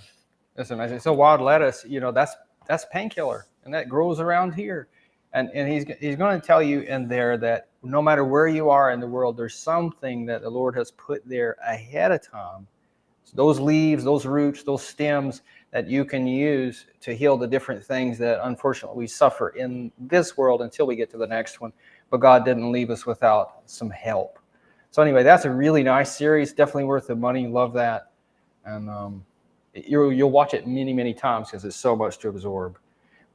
that's amazing. So wild lettuce, that's painkiller, and that grows around here. And he's going to tell you in there that no matter where you are in the world, there's something that the Lord has put there ahead of time. So those leaves, those roots, those stems that you can use to heal the different things that unfortunately we suffer in this world until we get to the next one. But God didn't leave us without some help. So anyway, that's a really nice series. Definitely worth the money. Love that. And you'll watch it many, many times because it's so much to absorb.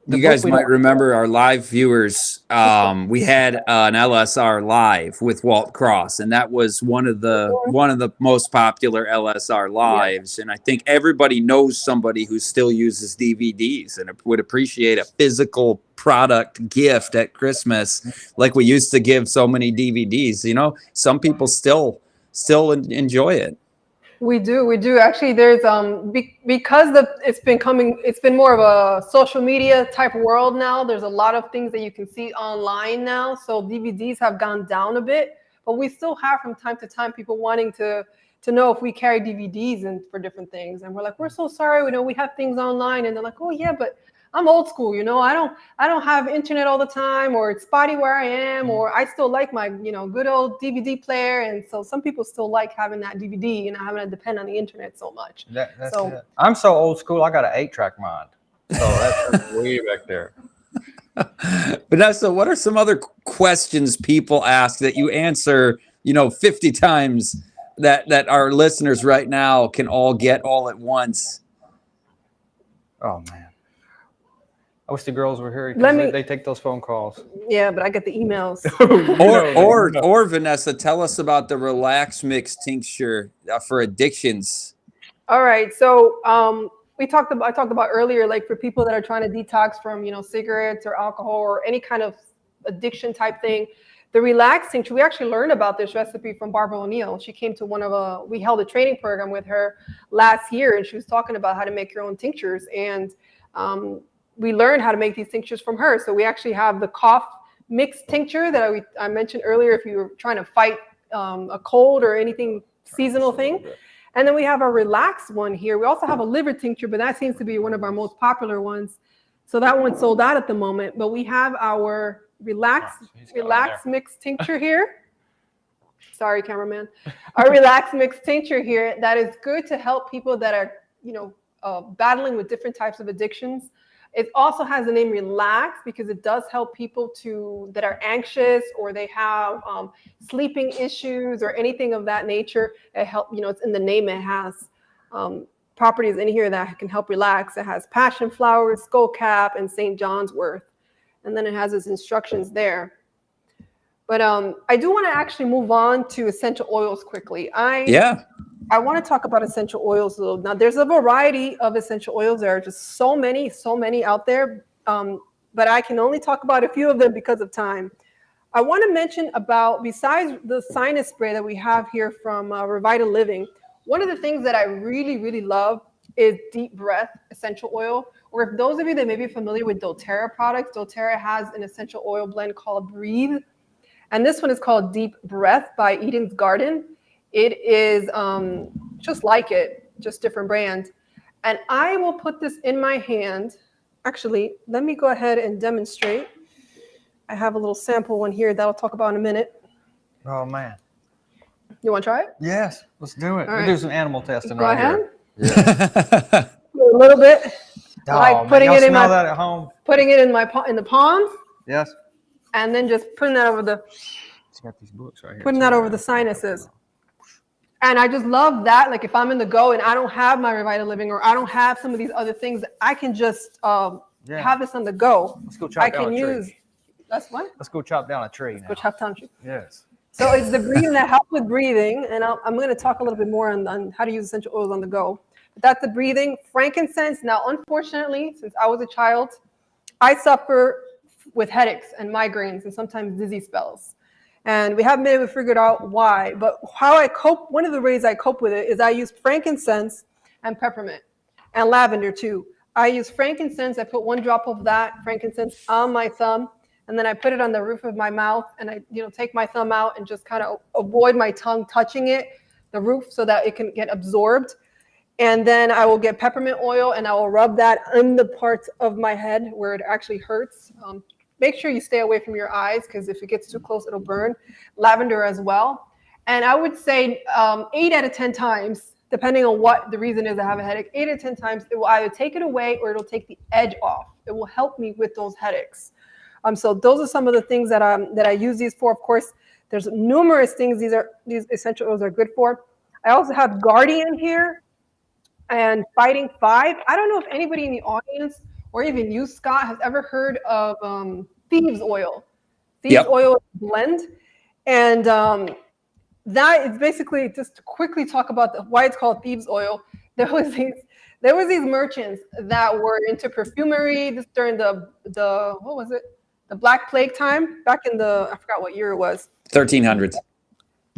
You guys might remember our live viewers. We had an LSR live with Walt Cross, and that was one of the most popular LSR lives. And I think everybody knows somebody who still uses DVDs and would appreciate a physical product gift at Christmas, like we used to give so many DVDs. Some people still enjoy it. We do. Actually, there's because it's been more of a social media type world now. There's a lot of things that you can see online now. So DVDs have gone down a bit, but we still have from time to time people wanting to know if we carry DVDs for different things. And we're like, we're so sorry. We have things online, and they're like, oh yeah, but I'm old school, I don't have internet all the time, or it's spotty where I am, or I still like my, good old DVD player. And so some people still like having that DVD and not having to depend on the internet so much. That's it. I'm so old school, I got an 8-track mind. So that's way back there. Vanessa, what are some other questions people ask that you answer, 50 times that our listeners right now can all get all at once? Oh, man. I wish the girls were here because they take those phone calls. Yeah, but I get the emails. or Vanessa, tell us about the Relax Mix tincture for addictions. All right, so I talked about earlier, like for people that are trying to detox from cigarettes or alcohol or any kind of addiction type thing, the Relax tincture. We actually learned about this recipe from Barbara O'Neill. She came to we held a training program with her last year, and she was talking about how to make your own tinctures. And we learned how to make these tinctures from her. So we actually have the cough mix tincture that I mentioned earlier if you were trying to fight a cold or anything seasonal thing. And then we have our Relax one here. We also have a liver tincture, but that seems to be one of our most popular ones. So that one's sold out at the moment. But we have our Relax mix tincture here. Sorry, cameraman. Our Relax mix tincture here that is good to help people that are battling with different types of addictions. It also has the name Relax because it does help people that are anxious or they have sleeping issues or anything of that nature. It it's in the name. It has properties in here that can help relax. It has passion flower, skullcap, and St. John's wort. And then it has its instructions there. But I do want to actually move on to essential oils quickly. I want to talk about essential oils though. Now, there's a variety of essential oils. There are just so many out there. But I can only talk about a few of them because of time. I want to mention about, besides the sinus spray that we have here from Revita Living, one of the things that I really love is Deep Breath essential oil. Or if those of you that may be familiar with doTERRA products, doTERRA has an essential oil blend called Breathe. And this one is called Deep Breath by Eden's Garden. It is just like it, just different brand. And I will put this in my hand. Actually, let me go ahead and demonstrate. I have a little sample one here that I'll talk about in a minute. Oh, man. You want to try it? Yes, let's do it. All We'll right. do some animal testing Go right ahead. here. Yeah. A little bit. Oh, Like man, putting y'all it in smell my that at home? putting it in the palms, Yes. and then just putting that over the It's got these books right here. putting that over the sinuses. And I just love that. Like if I'm in the go and I don't have my Revita Living or I don't have some of these other things, I can just have this on the go. Let's go chop down a tree. That's what? Let's go chop down a tree now. Go chop down a tree. Yes. So it's the breathing that helps with breathing. And I'm going to talk a little bit more on how to use essential oils on the go. But that's the breathing. Frankincense. Now, unfortunately, since I was a child, I suffer with headaches and migraines and sometimes dizzy spells. And we haven't been able to figure out why. But how I cope, one of the ways I cope with it is I use frankincense and peppermint and lavender too. I use frankincense. I put 1 drop of that frankincense on my thumb, and then I put it on the roof of my mouth, and I take my thumb out and just kind of avoid my tongue touching the roof, so that it can get absorbed. And then I will get peppermint oil and I will rub that in the parts of my head where it actually hurts. Make sure you stay away from your eyes, because if it gets too close, it'll burn. Lavender as well. And I would say 8 out of 10 times, depending on what the reason is I have a headache, 8 out of 10 times, it will either take it away or it'll take the edge off. It will help me with those headaches. So those are some of the things that I use these for. Of course, there's numerous things these essential oils are good for. I also have Guardian here and Fighting 5. I don't know if anybody in the audience or even you, Scott, has ever heard of thieves oil. Thieves oil blend. And that is basically, just to quickly talk about why it's called thieves oil. There was these merchants that were into perfumery during the what was it? The Black Plague time, back in I forgot what year it was. 1300s.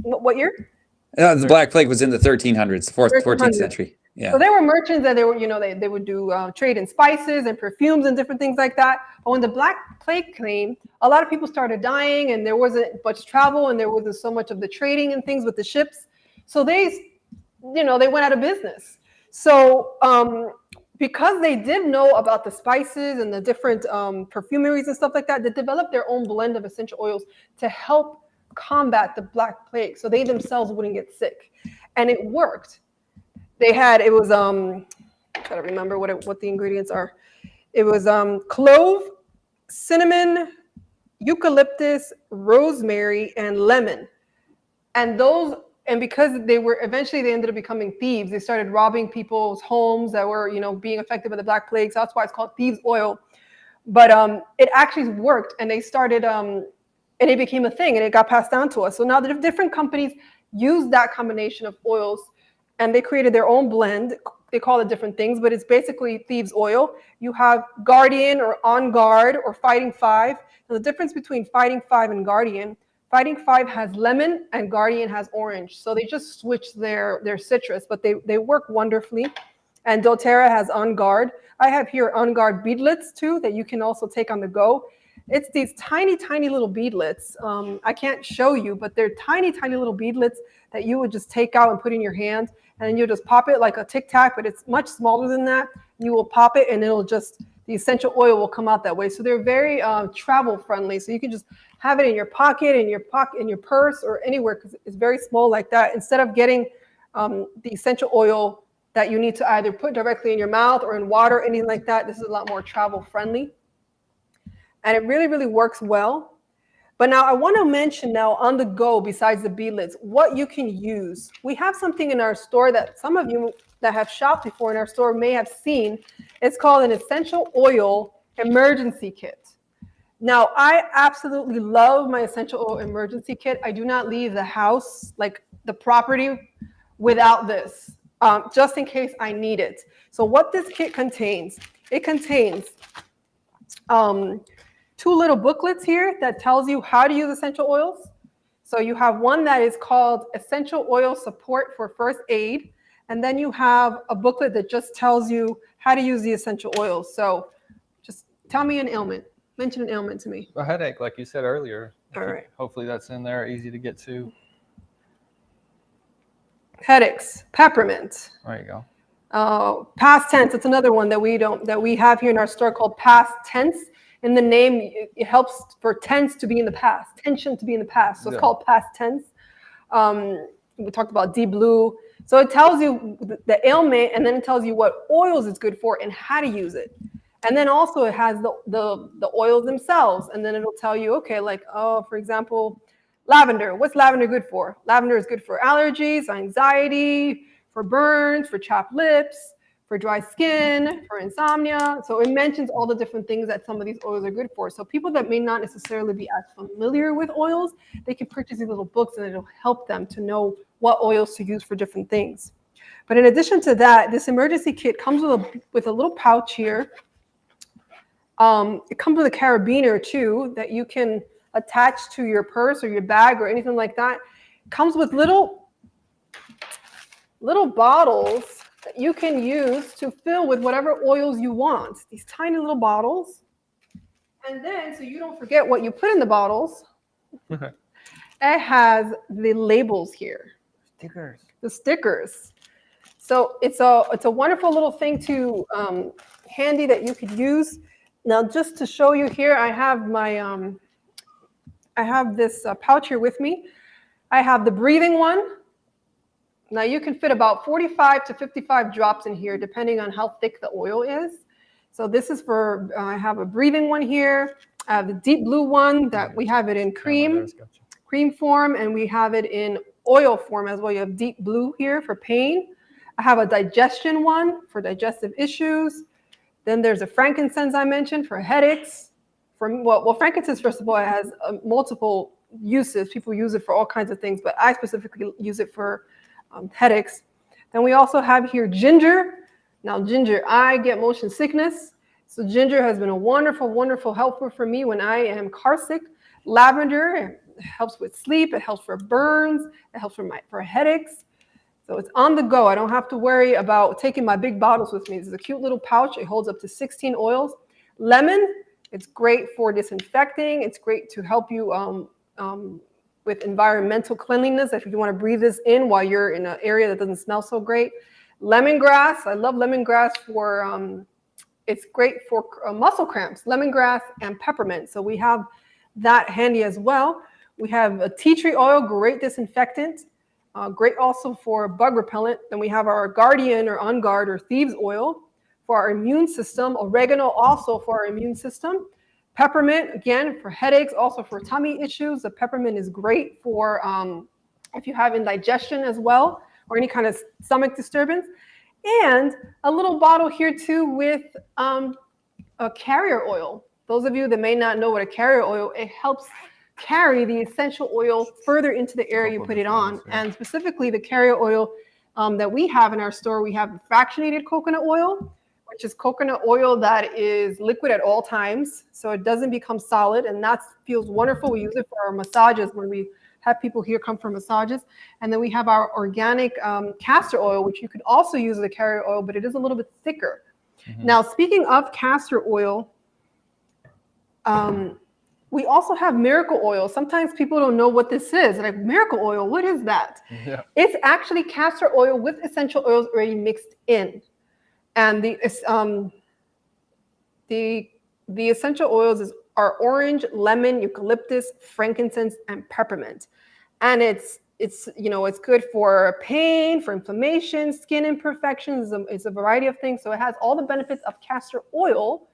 What year? The Black Plague was in the 1300s, 14th century. Yeah. So they were merchants that they would do trade in spices and perfumes and different things like that. But when the Black Plague came, a lot of people started dying, and there wasn't much travel, and there wasn't so much of the trading and things with the ships. So they went out of business. So because they did know about the spices and the different perfumeries and stuff like that, they developed their own blend of essential oils to help combat the Black Plague, so they themselves wouldn't get sick, and it worked. It was try to remember what the ingredients are. It was clove, cinnamon, eucalyptus, rosemary, and lemon. And because they ended up becoming thieves. They started robbing people's homes that were, being affected by the Black Plague. So that's why it's called thieves oil. But it actually worked, and they started, and it became a thing, and it got passed down to us. So now the different companies use that combination of oils, and they created their own blend. They call it different things, but it's basically thieves oil. You have Guardian or On Guard or Fighting 5. And the difference between Fighting 5 and Guardian, Fighting 5 has lemon and Guardian has orange. So they just switched their citrus, but they work wonderfully. And doTERRA has On Guard. I have here On Guard beadlets too that you can also take on the go. It's these tiny, tiny little beadlets. I can't show you, but they're tiny, tiny little beadlets that you would just take out and put in your hand. And then you just pop it like a Tic Tac, but it's much smaller than that. You will pop it, and the essential oil will come out that way. So they're very travel friendly. So you can just have it in your pocket, in your purse, or anywhere, because it's very small like that. Instead of getting the essential oil that you need to either put directly in your mouth or in water, anything like that, this is a lot more travel friendly. And it really, really works well. But now I want to mention now on the go, besides the beadlets, what you can use. We have something in our store that some of you that have shopped before in our store may have seen. It's called an essential oil emergency kit. Now, I absolutely love my essential oil emergency kit. I do not leave the house, like the property, without this, just in case I need it. So what this kit contains, it contains 2 little booklets here that tells you how to use essential oils. So you have one that is called Essential Oil Support for First Aid. And then you have a booklet that just tells you how to use the essential oils. So just tell me an ailment. Mention an ailment to me. A headache, like you said earlier. All right. Hopefully that's in there, easy to get to. Headaches, peppermint. There you go. Past tense, it's another one that we have here in our store called past tense. In the name, it helps for tense to be in the past, tension to be in the past. So it's called past tense. We talked about deep blue. So it tells you the ailment, and then it tells you what oils it's good for and how to use it. And then also it has the oils themselves, and then it'll tell you, okay, like, for example, lavender. What's lavender good for? Lavender is good for allergies, anxiety, for burns, for chapped lips, for dry skin, for insomnia. So it mentions all the different things that some of these oils are good for. So people that may not necessarily be as familiar with oils, they can purchase these little books and it'll help them to know what oils to use for different things. But in addition to that, this emergency kit comes with a little pouch here. It comes with a carabiner too that you can attach to your purse or your bag or anything like that. It comes with little bottles that you can use to fill with whatever oils you want. These tiny little bottles. And then, so you don't forget what you put in the bottles, it has the labels here. Stickers. The stickers. So it's a wonderful little thing to handy that you could use. Now, just to show you here, I have my I have this pouch here with me. I have the breathing one. Now you can fit about 45 to 55 drops in here, depending on how thick the oil is. So this is for, I have a breathing one here. I have the deep blue one that we have it in cream form, and we have it in oil form as well. You have deep blue here for pain. I have a digestion one for digestive issues. Then there's a frankincense I mentioned for headaches. Well, frankincense, first of all, it has multiple uses. People use it for all kinds of things, but I specifically use it for headaches. Then we also have here ginger. Now ginger, I get motion sickness. So ginger has been a wonderful, wonderful helper for me when I am car sick. Lavender, it helps with sleep. It helps for burns. It helps for headaches. So it's on the go. I don't have to worry about taking my big bottles with me. This is a cute little pouch. It holds up to 16 oils. Lemon, it's great for disinfecting. It's great to help you with environmental cleanliness, if you want to breathe this in while you're in an area that doesn't smell so great. Lemongrass, I love lemongrass for, it's great for muscle cramps, lemongrass and peppermint. So we have that handy as well. We have a tea tree oil, great disinfectant, great also for bug repellent. Then we have our guardian or on guard or thieves oil for our immune system. Oregano also for our immune system. Peppermint, again, for headaches, also for tummy issues. The peppermint is great for if you have indigestion as well, or any kind of stomach disturbance. And a little bottle here too with a carrier oil. Those of you that may not know what a carrier oil, it helps carry the essential oil further into the area you put it on. And specifically the carrier oil that we have in our store, we have fractionated coconut oil, which is coconut oil that is liquid at all times, so it doesn't become solid, and that feels wonderful. We use it for our massages when we have people here come for massages. And then we have our organic castor oil, which you could also use as a carrier oil, but it is a little bit thicker. Now, speaking of castor oil, we also have miracle oil. Sometimes people don't know what this is. Like, miracle oil, what is that? Yeah. It's actually castor oil with essential oils already mixed in. And the essential oils are orange, lemon, eucalyptus, frankincense, and peppermint. And it's good for pain, for inflammation, skin imperfections. It's a variety of things. So it has all the benefits of castor oil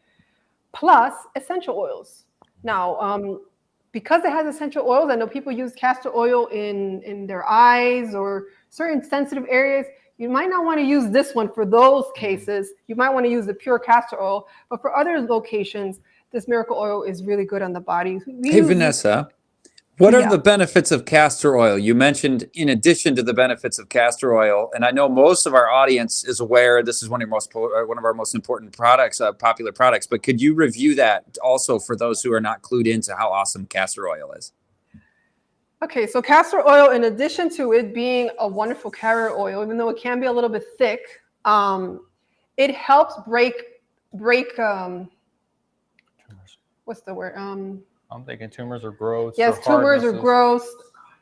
plus essential oils. Now, because it has essential oils, I know people use castor oil in their eyes or certain sensitive areas. You might not want to use this one for those cases. You might want to use the pure castor oil, but for other locations, this miracle oil is really good on the body. Hey, Vanessa, What are Yeah. the benefits of castor oil? You mentioned in addition to the benefits of castor oil, and I know most of our audience is aware this is one of our most important products, popular products. But could you review that also for those who are not clued into how awesome castor oil is? Okay, so castor oil, in addition to it being a wonderful carrier oil, even though it can be a little bit thick, it helps break what's the word? I'm thinking tumors or growths. Yes, or tumors or hardnesses.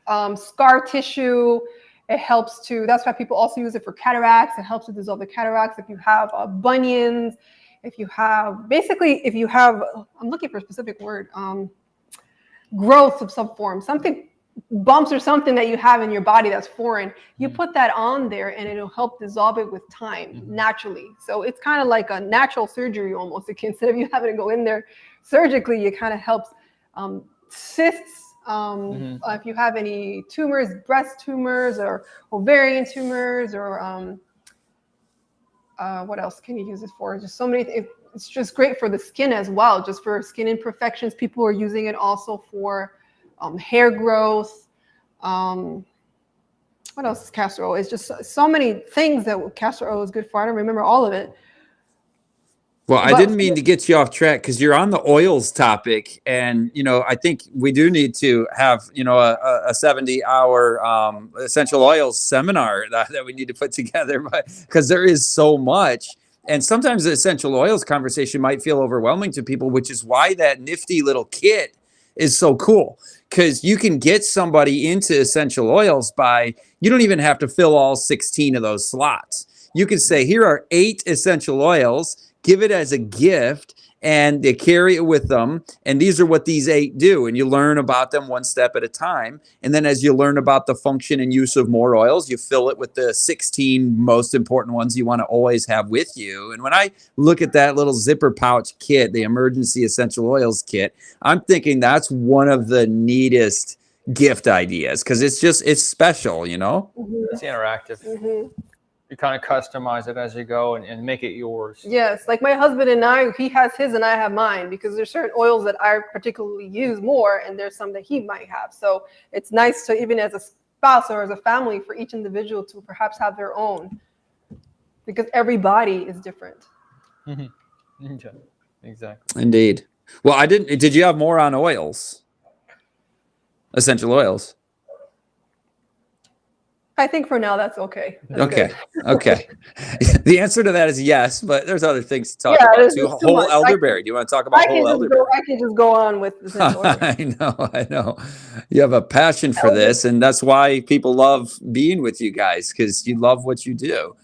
growths, scar tissue. It helps to, that's why people also use it for cataracts. It helps to dissolve the cataracts. If you have bunions, if you have, I'm looking for a specific word, growth of some form, something, bumps or something that you have in your body that's foreign, you put that on there and it'll help dissolve it with time naturally. So it's kind of like a natural surgery almost. Instead of you having to go in there surgically, it kind of helps cysts. If you have any tumors, breast tumors or ovarian tumors, or what else can you use it for? Just so many. It's just great for the skin as well, just for skin imperfections. People are using it also for hair growth. What else is castor oil? It's just so many things that castor oil is good for. I don't remember all of it. Well, I didn't mean to get you off track because you're on the oils topic. And, I think we do need to have, a 70-hour essential oils seminar that we need to put together because there is so much. And sometimes the essential oils conversation might feel overwhelming to people, which is why that nifty little kit is so cool. Because you can get somebody into essential oils you don't even have to fill all 16 of those slots. You can say, here are 8 essential oils. Give it as a gift, and they carry it with them. And these are what these 8 do. And you learn about them one step at a time. And then as you learn about the function and use of more oils, you fill it with the 16 most important ones you want to always have with you. And when I look at that little zipper pouch kit, the emergency essential oils kit, I'm thinking that's one of the neatest gift ideas because it's special, It's interactive. You kind of customize it as you go and make it yours. Yes, like my husband and I, he has his and I have mine, because there's certain oils that I particularly use more, and there's some that he might have. So it's nice to, even as a spouse or as a family, for each individual to perhaps have their own, because every body is different. Okay. Exactly. Indeed. Well, did you have more on oils? Essential oils? I think for now that's okay. That's okay. good. Okay. The answer to that is yes, but there's other things to talk about too. Whole elderberry. Do you want to talk about whole elderberry? I can just go on with this. I know. You have a passion for this, and that's why people love being with you guys, because you love what you do.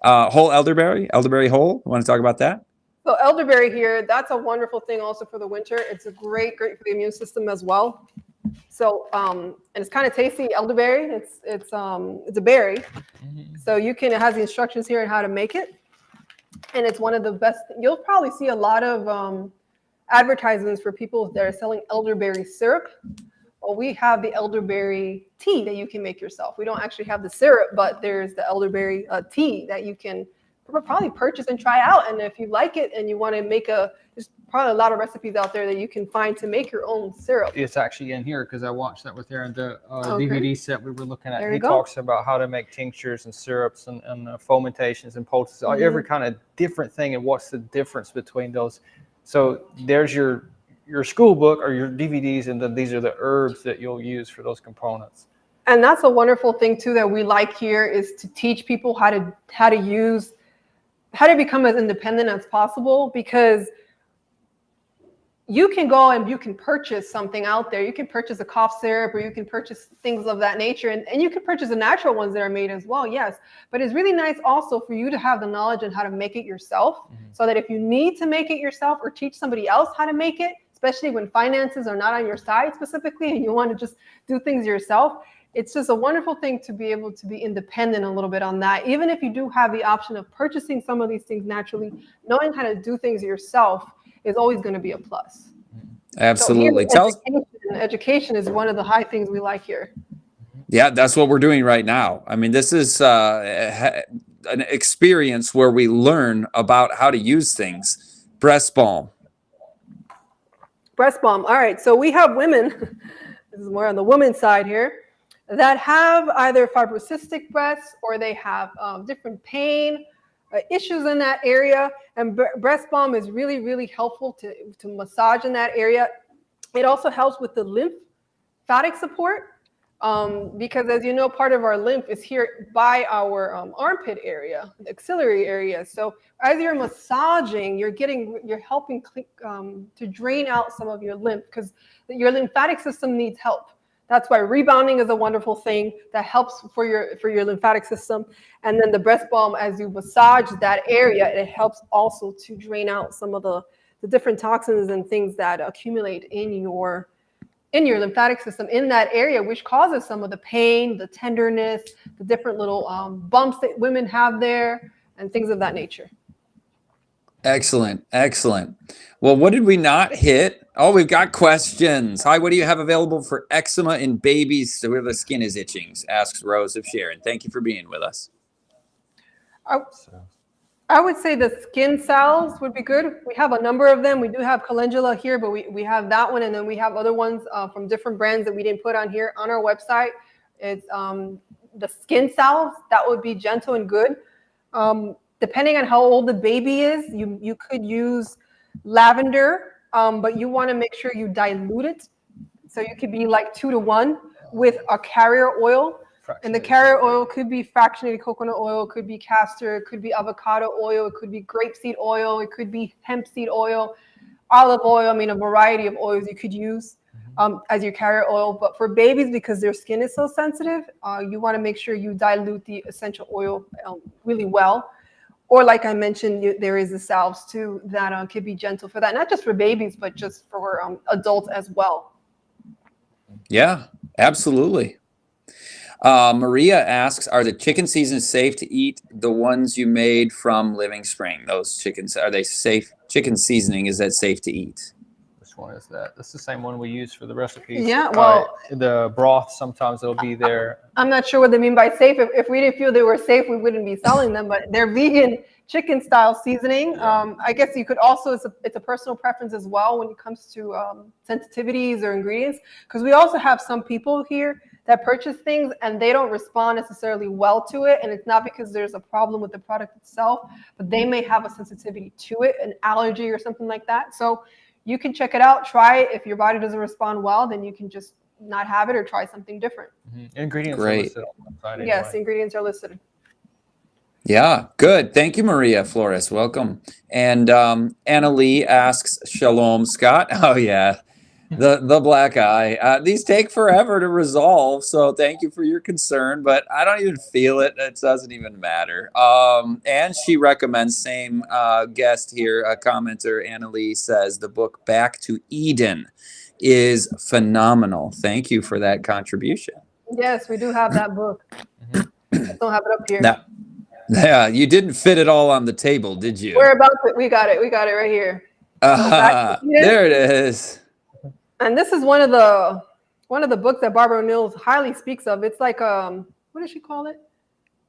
Whole elderberry whole. Want to talk about that? So elderberry here, that's a wonderful thing also for the winter. It's a great for the immune system as well. So and it's kind of tasty. Elderberry, it's a berry. So it has the instructions here on how to make it, and it's one of the best. You'll probably see a lot of advertisements for people that are selling elderberry syrup. Well, we have the elderberry tea that you can make yourself. We don't actually have the syrup, but there's the elderberry tea that you can probably purchase and try out. And if you like it and you want to make there's probably a lot of recipes out there that you can find to make your own syrup. It's actually in here because I watched that with Aaron, the DVD set we were looking at. He talks about how to make tinctures and syrups and fomentations and poultices, every kind of different thing, and what's the difference between those. So there's your school book or your DVDs, and then these are the herbs that you'll use for those components. And that's a wonderful thing too that we like here, is to teach people how to become as independent as possible, because you can go and you can purchase something out there. You can purchase a cough syrup, or you can purchase things of that nature. And you can purchase the natural ones that are made as well, yes. But it's really nice also for you to have the knowledge on how to make it yourself, so that if you need to make it yourself or teach somebody else how to make it, especially when finances are not on your side specifically and you want to just do things yourself, it's just a wonderful thing to be able to be independent a little bit on that. Even if you do have the option of purchasing some of these things naturally, knowing how to do things yourself is always going to be a plus. Absolutely. So education is one of the high things we like here. Yeah, that's what we're doing right now. I mean, this is an experience where we learn about how to use things. Breast balm. Breast balm. All right. So we have women this is more on the woman's side here, that have either fibrocystic breasts or they have different pain issues in that area. And breast balm is really, really helpful to massage in that area. It also helps with the lymphatic support. Because as you know, part of our lymph is here by our armpit area, the axillary area. So as you're massaging, you're helping to drain out some of your lymph, because your lymphatic system needs help. That's why rebounding is a wonderful thing that helps for your lymphatic system. And then the breast balm, as you massage that area, it helps also to drain out some of the different toxins and things that accumulate in your lymphatic system in that area, which causes some of the pain, the tenderness, the different little bumps that women have there, and things of that nature. Excellent. Excellent. Well, what did we not hit? Oh, we've got questions. Hi, what do you have available for eczema in babies where the skin is itching? Asks Rose of Sharon. Thank you for being with us. I would say the skin salves would be good. We have a number of them. We do have calendula here, but we have that one, and then we have other ones from different brands that we didn't put on here on our website. It's the skin salves. That would be gentle and good. Depending on how old the baby is, you could use lavender, but you want to make sure you dilute it. So you could be like 2 to 1 with a carrier oil. And the carrier oil could be fractionated coconut oil, could be castor, it could be avocado oil, it could be grapeseed oil, it could be hemp seed oil, olive oil. I mean, a variety of oils you could use as your carrier oil. But for babies, because their skin is so sensitive, you want to make sure you dilute the essential oil really well. Or like I mentioned, there is the salves too that could be gentle for that. Not just for babies, but just for adults as well. Yeah, absolutely. Maria asks, are the chicken seasons safe to eat? The ones you made from Living Spring, those chickens, are they safe? Chicken seasoning, is that safe to eat? Which one is that? That's the same one we use for the recipes. Yeah, well, the broth, sometimes it'll be there. I'm not sure what they mean by safe. If we didn't feel they were safe, we wouldn't be selling them, but they're vegan chicken style seasoning. I guess you could also, it's a personal preference as well when it comes to sensitivities or ingredients, because we also have some people here that purchase things and they don't respond necessarily well to it. And it's not because there's a problem with the product itself, but they may have a sensitivity to it, an allergy or something like that. So you can check it out, try it. If your body doesn't respond well, then you can just not have it or try something different. Ingredients are listed on the website anyway. Yes, the ingredients are listed. Yeah, good. Thank you, Maria Flores. Welcome. And Anna Lee asks, Shalom, Scott. Oh, yeah. The black eye. These take forever to resolve, so thank you for your concern, but I don't even feel it. It doesn't even matter. And she recommends, same guest here, a commenter, Annalie, says the book Back to Eden is phenomenal. Thank you for that contribution. Yes, we do have that book. I don't have it up here. Now, yeah, you didn't fit it all on the table, did you? We're about to, we got it right here. There it is. And this is one of the books that Barbara O'Neill highly speaks of. It's like what does she call it?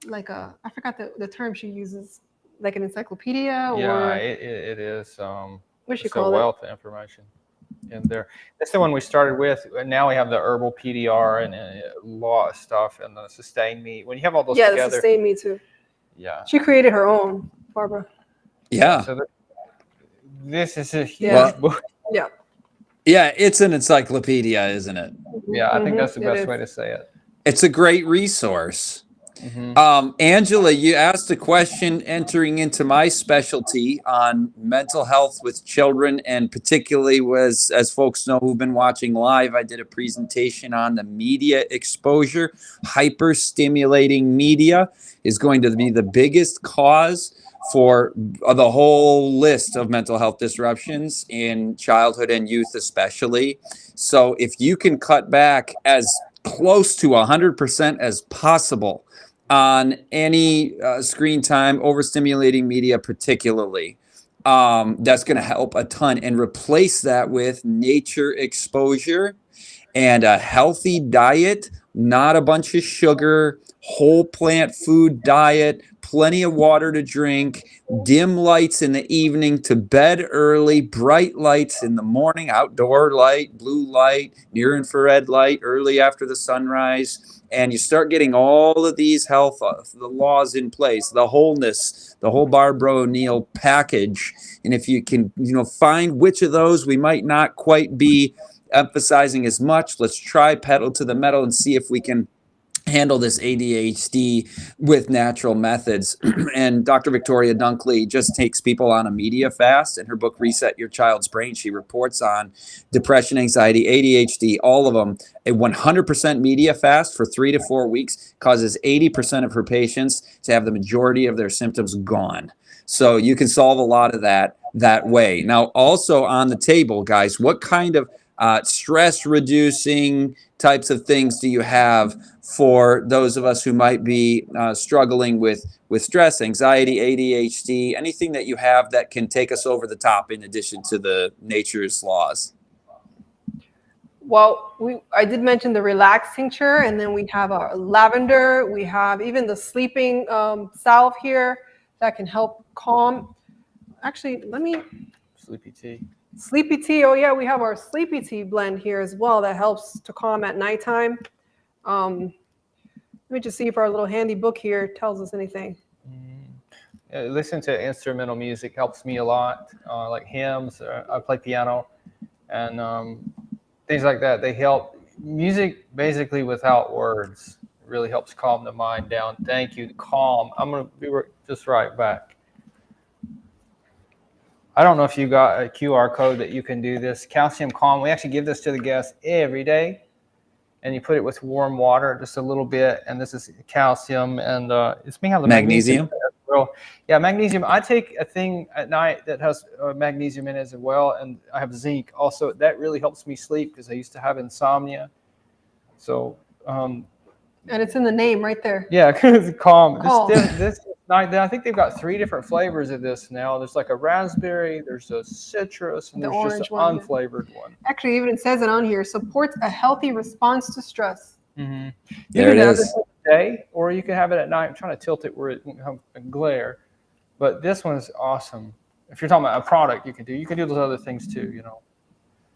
Like I forgot the term she uses, like an encyclopedia or yeah, it is. What does she it's call a wealth of information in there. That's the one we started with. Now we have the herbal PDR and a lot of stuff, and the sustained meat. When you have all those together, the sustained meat too. Yeah, she created her own, Barbara. Yeah. So this is a huge book. Yeah. Yeah, it's an encyclopedia, isn't it? Yeah, I think that's the best way to say it. It's a great resource. Angela, you asked a question entering into my specialty on mental health with children, and particularly as folks know who've been watching live, I did a presentation on the media exposure. Hyper-stimulating media is going to be the biggest cause for the whole list of mental health disruptions in childhood and youth especially. So if you can cut back as close to 100% as possible on any screen time, overstimulating media particularly, that's going to help a ton, and replace that with nature exposure and a healthy diet, not a bunch of sugar, whole plant food diet, plenty of water to drink, dim lights in the evening, to bed early, bright lights in the morning, outdoor light, blue light, near infrared light early after the sunrise. And you start getting all of these health, the laws in place, the wholeness, the whole Barbara O'Neill package. And if you can, find which of those we might not quite be emphasizing as much, let's try pedal to the metal and see if we can handle this ADHD with natural methods. And Dr. Victoria Dunkley just takes people on a media fast. In her book, Reset Your Child's Brain, she reports on depression, anxiety, ADHD, all of them. A 100% media fast for 3 to 4 weeks causes 80% of her patients to have the majority of their symptoms gone. So you can solve a lot of that way. Now, also on the table, guys, what kind of stress reducing types of things do you have for those of us who might be struggling with stress, anxiety, ADHD, anything that you have that can take us over the top in addition to the nature's laws? Well, I did mention the relax tincture, and then we have our lavender. We have even the sleeping salve here that can help calm. Actually, Sleepy tea. Sleepy tea. Oh yeah, we have our sleepy tea blend here as well that helps to calm at nighttime. Let me just see if our little handy book here tells us anything. Listen to instrumental music helps me a lot, like hymns. I play piano, and things like that. They help. Music basically without words really helps calm the mind down. Thank you. Calm. I'm going to be just right back. I don't know if you got a QR code that you can do this. Calcium Calm. We actually give this to the guests every day. And you put it with warm water, just a little bit. And this is calcium. And it's me have the magnesium. Well, yeah, magnesium. I take a thing at night that has magnesium in it as well. And I have zinc also. That really helps me sleep because I used to have insomnia. So. And it's in the name right there. Yeah, because calm. This I think they've got 3 different flavors of this now. There's like a raspberry, there's a citrus, and there's just an unflavored one. Actually, even it says it on here, supports a healthy response to stress. Mm-hmm. You can have it day, or you can have it at night. I'm trying to tilt it where it won't have a glare. But this one's awesome. If you're talking about a product you can do those other things too,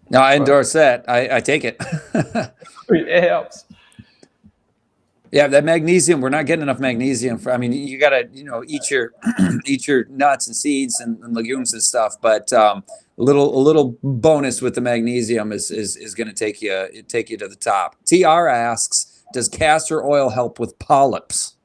No, I endorse that. I take it. It helps. Yeah, that magnesium, we're not getting enough magnesium. You got to, eat your nuts and seeds and legumes and stuff. But a little bonus with the magnesium is going to take you to the top. TR asks, does castor oil help with polyps?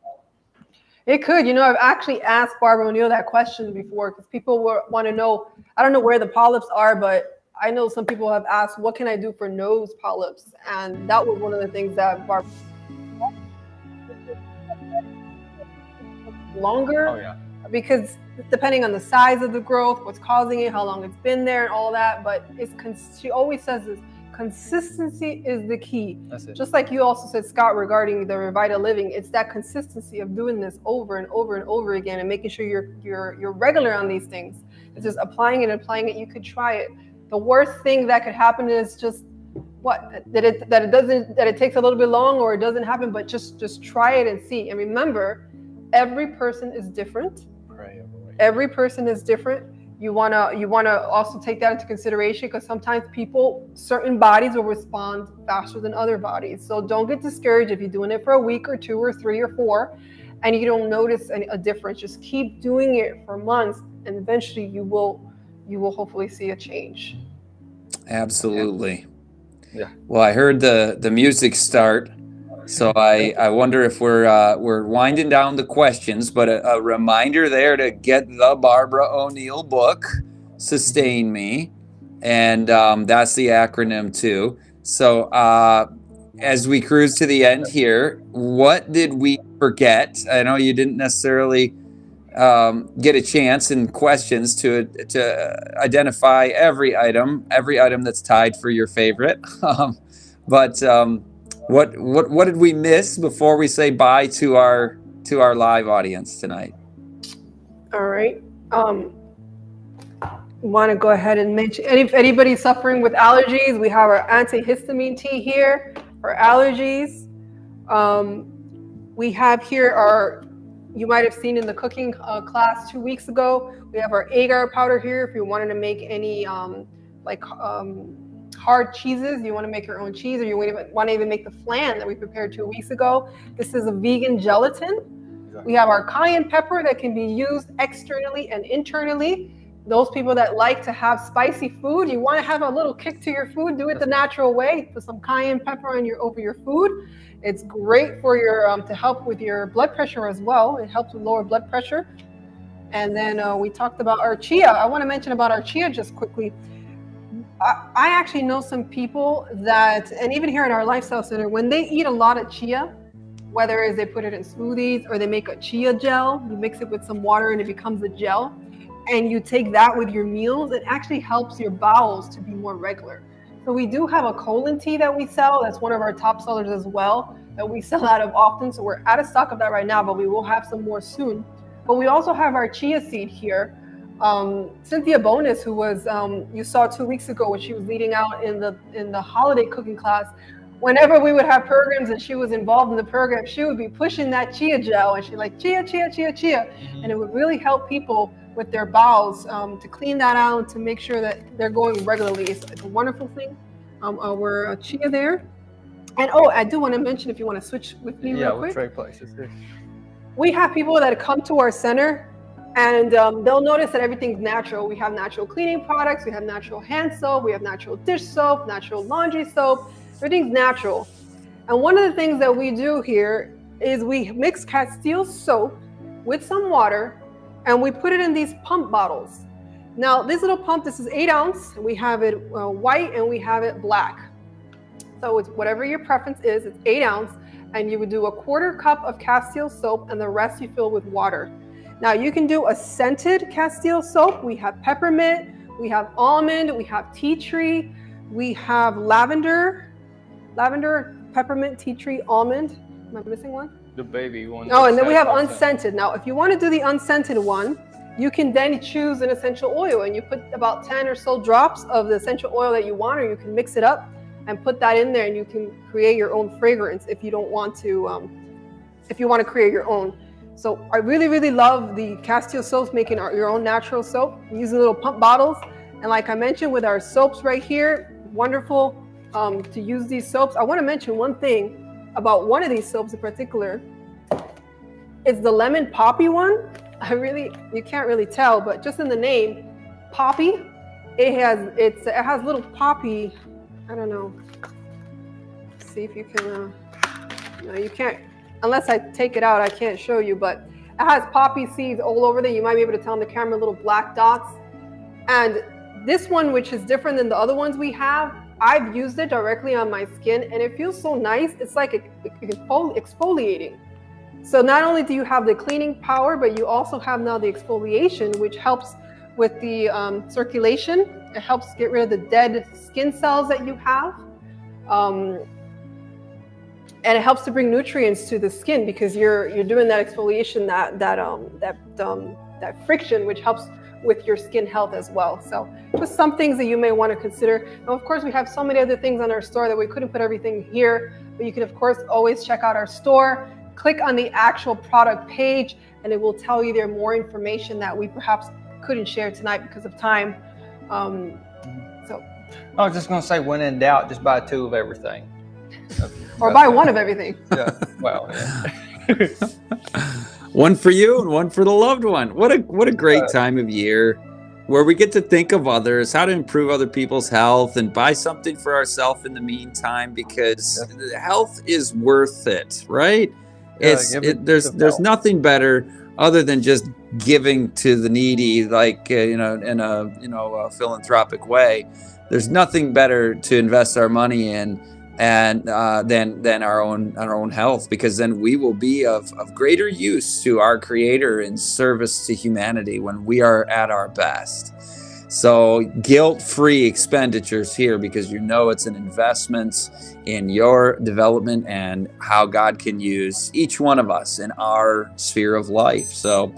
It could. I've actually asked Barbara O'Neill that question before because people want to know. I don't know where the polyps are, but I know some people have asked, what can I do for nose polyps? And that was one of the things that Barbara longer because depending on the size of the growth, what's causing it, how long it's been there, and all that. But she always says this: consistency is the key. That's it. Just like you also said, Scott, regarding the Revita Living, it's that consistency of doing this over and over and over again, and making sure you're regular on these things. It's just applying it. You could try it. The worst thing that could happen is just that it takes a little bit long or it doesn't happen, but just try it and see. And remember, every person is different. Every person is different. You wanna also take that into consideration because sometimes certain bodies will respond faster than other bodies. So don't get discouraged if you're doing it for a week or 2 or 3 or 4 and you don't notice a difference. Just keep doing it for months and eventually you will hopefully see a change. Absolutely. Yeah. Well, I heard the music start, so I wonder if we're winding down the questions, but a reminder there to get the Barbara O'Neill book, Sustain Me, and that's the acronym too. So as we cruise to the end here, what did we forget? I know you didn't necessarily get a chance in questions to identify every item that's tied for your favorite. But what did we miss before we say bye to our live audience tonight? All right. Want to go ahead and mention if anybody's suffering with allergies, we have our antihistamine tea here for allergies. We have here our, you might have seen in the cooking class 2 weeks ago, we have our agar powder here. If you wanted to make any hard cheeses, you want to make your own cheese, or you want to even make the flan that we prepared 2 weeks ago. This is a vegan gelatin. We have our cayenne pepper that can be used externally and internally. Those people that like to have spicy food, you want to have a little kick to your food, do it the natural way. Put some cayenne pepper over your food. It's great for your to help with your blood pressure as well. It helps with lower blood pressure. And then we talked about our chia. I want to mention about our chia just quickly. I actually know some people that, and even here in our lifestyle center, when they eat a lot of chia, whether it's they put it in smoothies or they make a chia gel, you mix it with some water and it becomes a gel, and you take that with your meals, it actually helps your bowels to be more regular. So we do have a colon tea that we sell. That's one of our top sellers as well, that we sell out of often. So we're out of stock of that right now, but we will have some more soon. But we also have our chia seed here. Cynthia Bonus, who was you saw 2 weeks ago when she was leading out in the holiday cooking class, whenever we would have programs and she was involved in the program, she would be pushing that chia gel, and she's like, chia, chia, chia, chia. And it would really help people with their bowels to clean that out, to make sure that they're going regularly. It's a wonderful thing. Our chia there. And I do want to mention, if you want to switch with me real quick. We'll trade places. We have people that come to our center, and they'll notice that everything's natural. We have natural cleaning products, we have natural hand soap, we have natural dish soap, natural laundry soap. Everything's natural. And one of the things that we do here is we mix Castile soap with some water, and we put it in these pump bottles. Now, this little pump, this is 8 ounce. We have it white and we have it black. So it's whatever your preference is. It's 8 ounce, and you would do a 1/4 cup of Castile soap, and the rest you fill with water. Now, you can do a scented Castile soap. We have peppermint, we have almond, we have tea tree, we have lavender, peppermint, tea tree, almond. Am I missing one? The baby one. Oh, and then we have unscented. Now, if you want to do the unscented one, you can then choose an essential oil, and you put about 10 or so drops of the essential oil that you want, or you can mix it up and put that in there, and you can create your own fragrance if you don't want to, if you want to create your own. So I really, really love the Castile soaps, making your own natural soap, using little pump bottles. And like I mentioned with our soaps right here, wonderful to use these soaps. I want to mention one thing about one of these soaps in particular. It's the lemon poppy one. You can't really tell, but just in the name, poppy, it has little poppy. I don't know. Let's see if you can. No, you can't. Unless I take it out, I can't show you. But it has poppy seeds all over there. You might be able to tell on the camera, little black dots. And this one, which is different than the other ones we have, I've used it directly on my skin, and it feels so nice. It's like exfoliating. So not only do you have the cleaning power, but you also have now the exfoliation, which helps with the circulation. It helps get rid of the dead skin cells that you have. And it helps to bring nutrients to the skin, because you're doing that exfoliation, that friction, which helps with your skin health as well. So just some things that you may want to consider. Now, of course, we have so many other things on our store that we couldn't put everything here, but you can, of course, always check out our store. Click on the actual product page, and it will tell you there more information that we perhaps couldn't share tonight because of time. So I was just going to say, when in doubt, just buy 2 of everything. Or buy 1 of everything. Yeah. Well, yeah. One for you and one for the loved one. What a great time of year where we get to think of others, how to improve other people's health, and buy something for ourselves in the meantime, because health is worth it, right? There's nothing better other than just giving to the needy, like in a philanthropic way. There's nothing better to invest our money in and than our own health, because then we will be of greater use to our Creator in service to humanity when we are at our best. So guilt-free expenditures here, because it's an investment in your development and how God can use each one of us in our sphere of life. So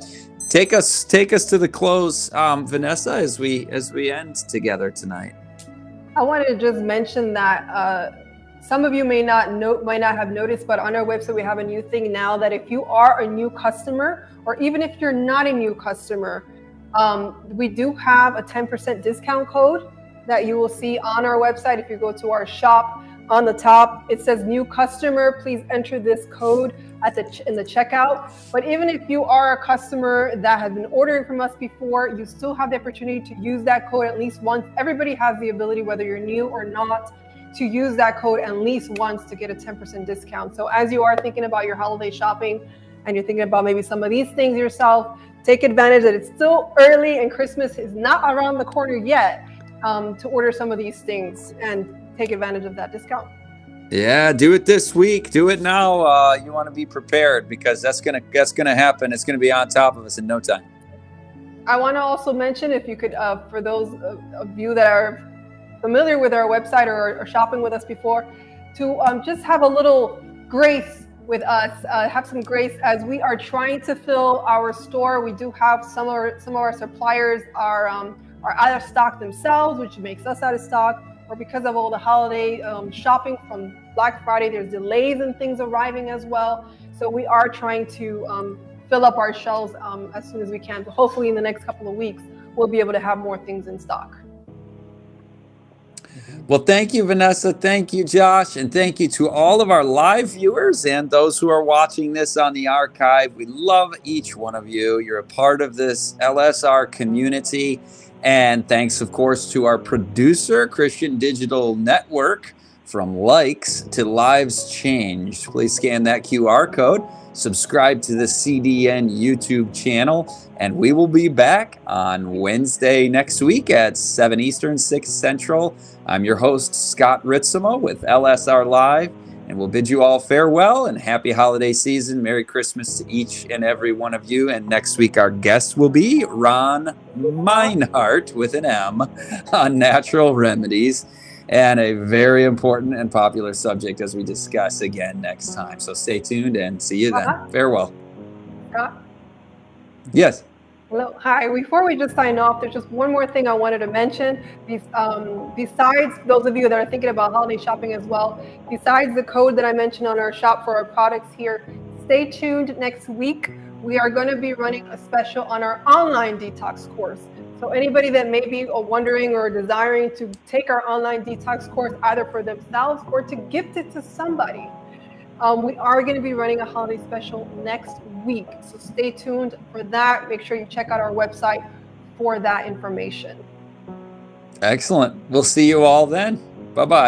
take us to the close, Vanessa, as we end together tonight. I wanted to just mention that some of you might not have noticed, but on our website we have a new thing now that if you are a new customer, or even if you're not a new customer, we do have a 10% discount code that you will see on our website. If you go to our shop, on the top it says new customer, please enter this code in the checkout. But even if you are a customer that has been ordering from us before, you still have the opportunity to use that code at least once. Everybody has the ability, whether you're new or not, to use that code at least once to get a 10% discount. So as you are thinking about your holiday shopping and you're thinking about maybe some of these things yourself, take advantage that it's still early and Christmas is not around the corner yet, to order some of these things and take advantage of that discount. Yeah, do it this week. Do it now. You want to be prepared because that's gonna happen. It's gonna be on top of us in no time. I want to also mention, if you could, for those of you that are familiar with our website or shopping with us before, to just have a little grace with us, have some grace as we are trying to fill our store. We do have some of our suppliers are out of stock themselves, which makes us out of stock, or because of all the holiday shopping from Black Friday, there's delays in things arriving as well. So we are trying to fill up our shelves as soon as we can. But hopefully in the next couple of weeks, we'll be able to have more things in stock. Well, thank you, Vanessa. Thank you, Josh. And thank you to all of our live viewers and those who are watching this on the archive. We love each one of you. You're a part of this LSR community. And thanks, of course, to our producer, Christian Digital Network. From likes to lives changed. Please scan that QR code. Subscribe to the CDN YouTube channel, and we will be back on Wednesday next week at 7 Eastern, 6 Central. I'm your host, Scott Ritzema with LSR Live, and we'll bid you all farewell and happy holiday season. Merry Christmas to each and every one of you. And next week, our guest will be Ron Meinhardt with an M on natural remedies, and a very important and popular subject as we discuss again next time. So stay tuned and see you then. Farewell. Yes. Hello. Hi. Before we just sign off, there's just one more thing I wanted to mention. Besides those of you that are thinking about holiday shopping as well, besides the code that I mentioned on our shop for our products here, stay tuned next week. We are going to be running a special on our online detox course. So anybody that may be wondering or desiring to take our online detox course, either for themselves or to gift it to somebody, we are going to be running a holiday special next week. So stay tuned for that. Make sure you check out our website for that information. Excellent. We'll see you all then. Bye-bye.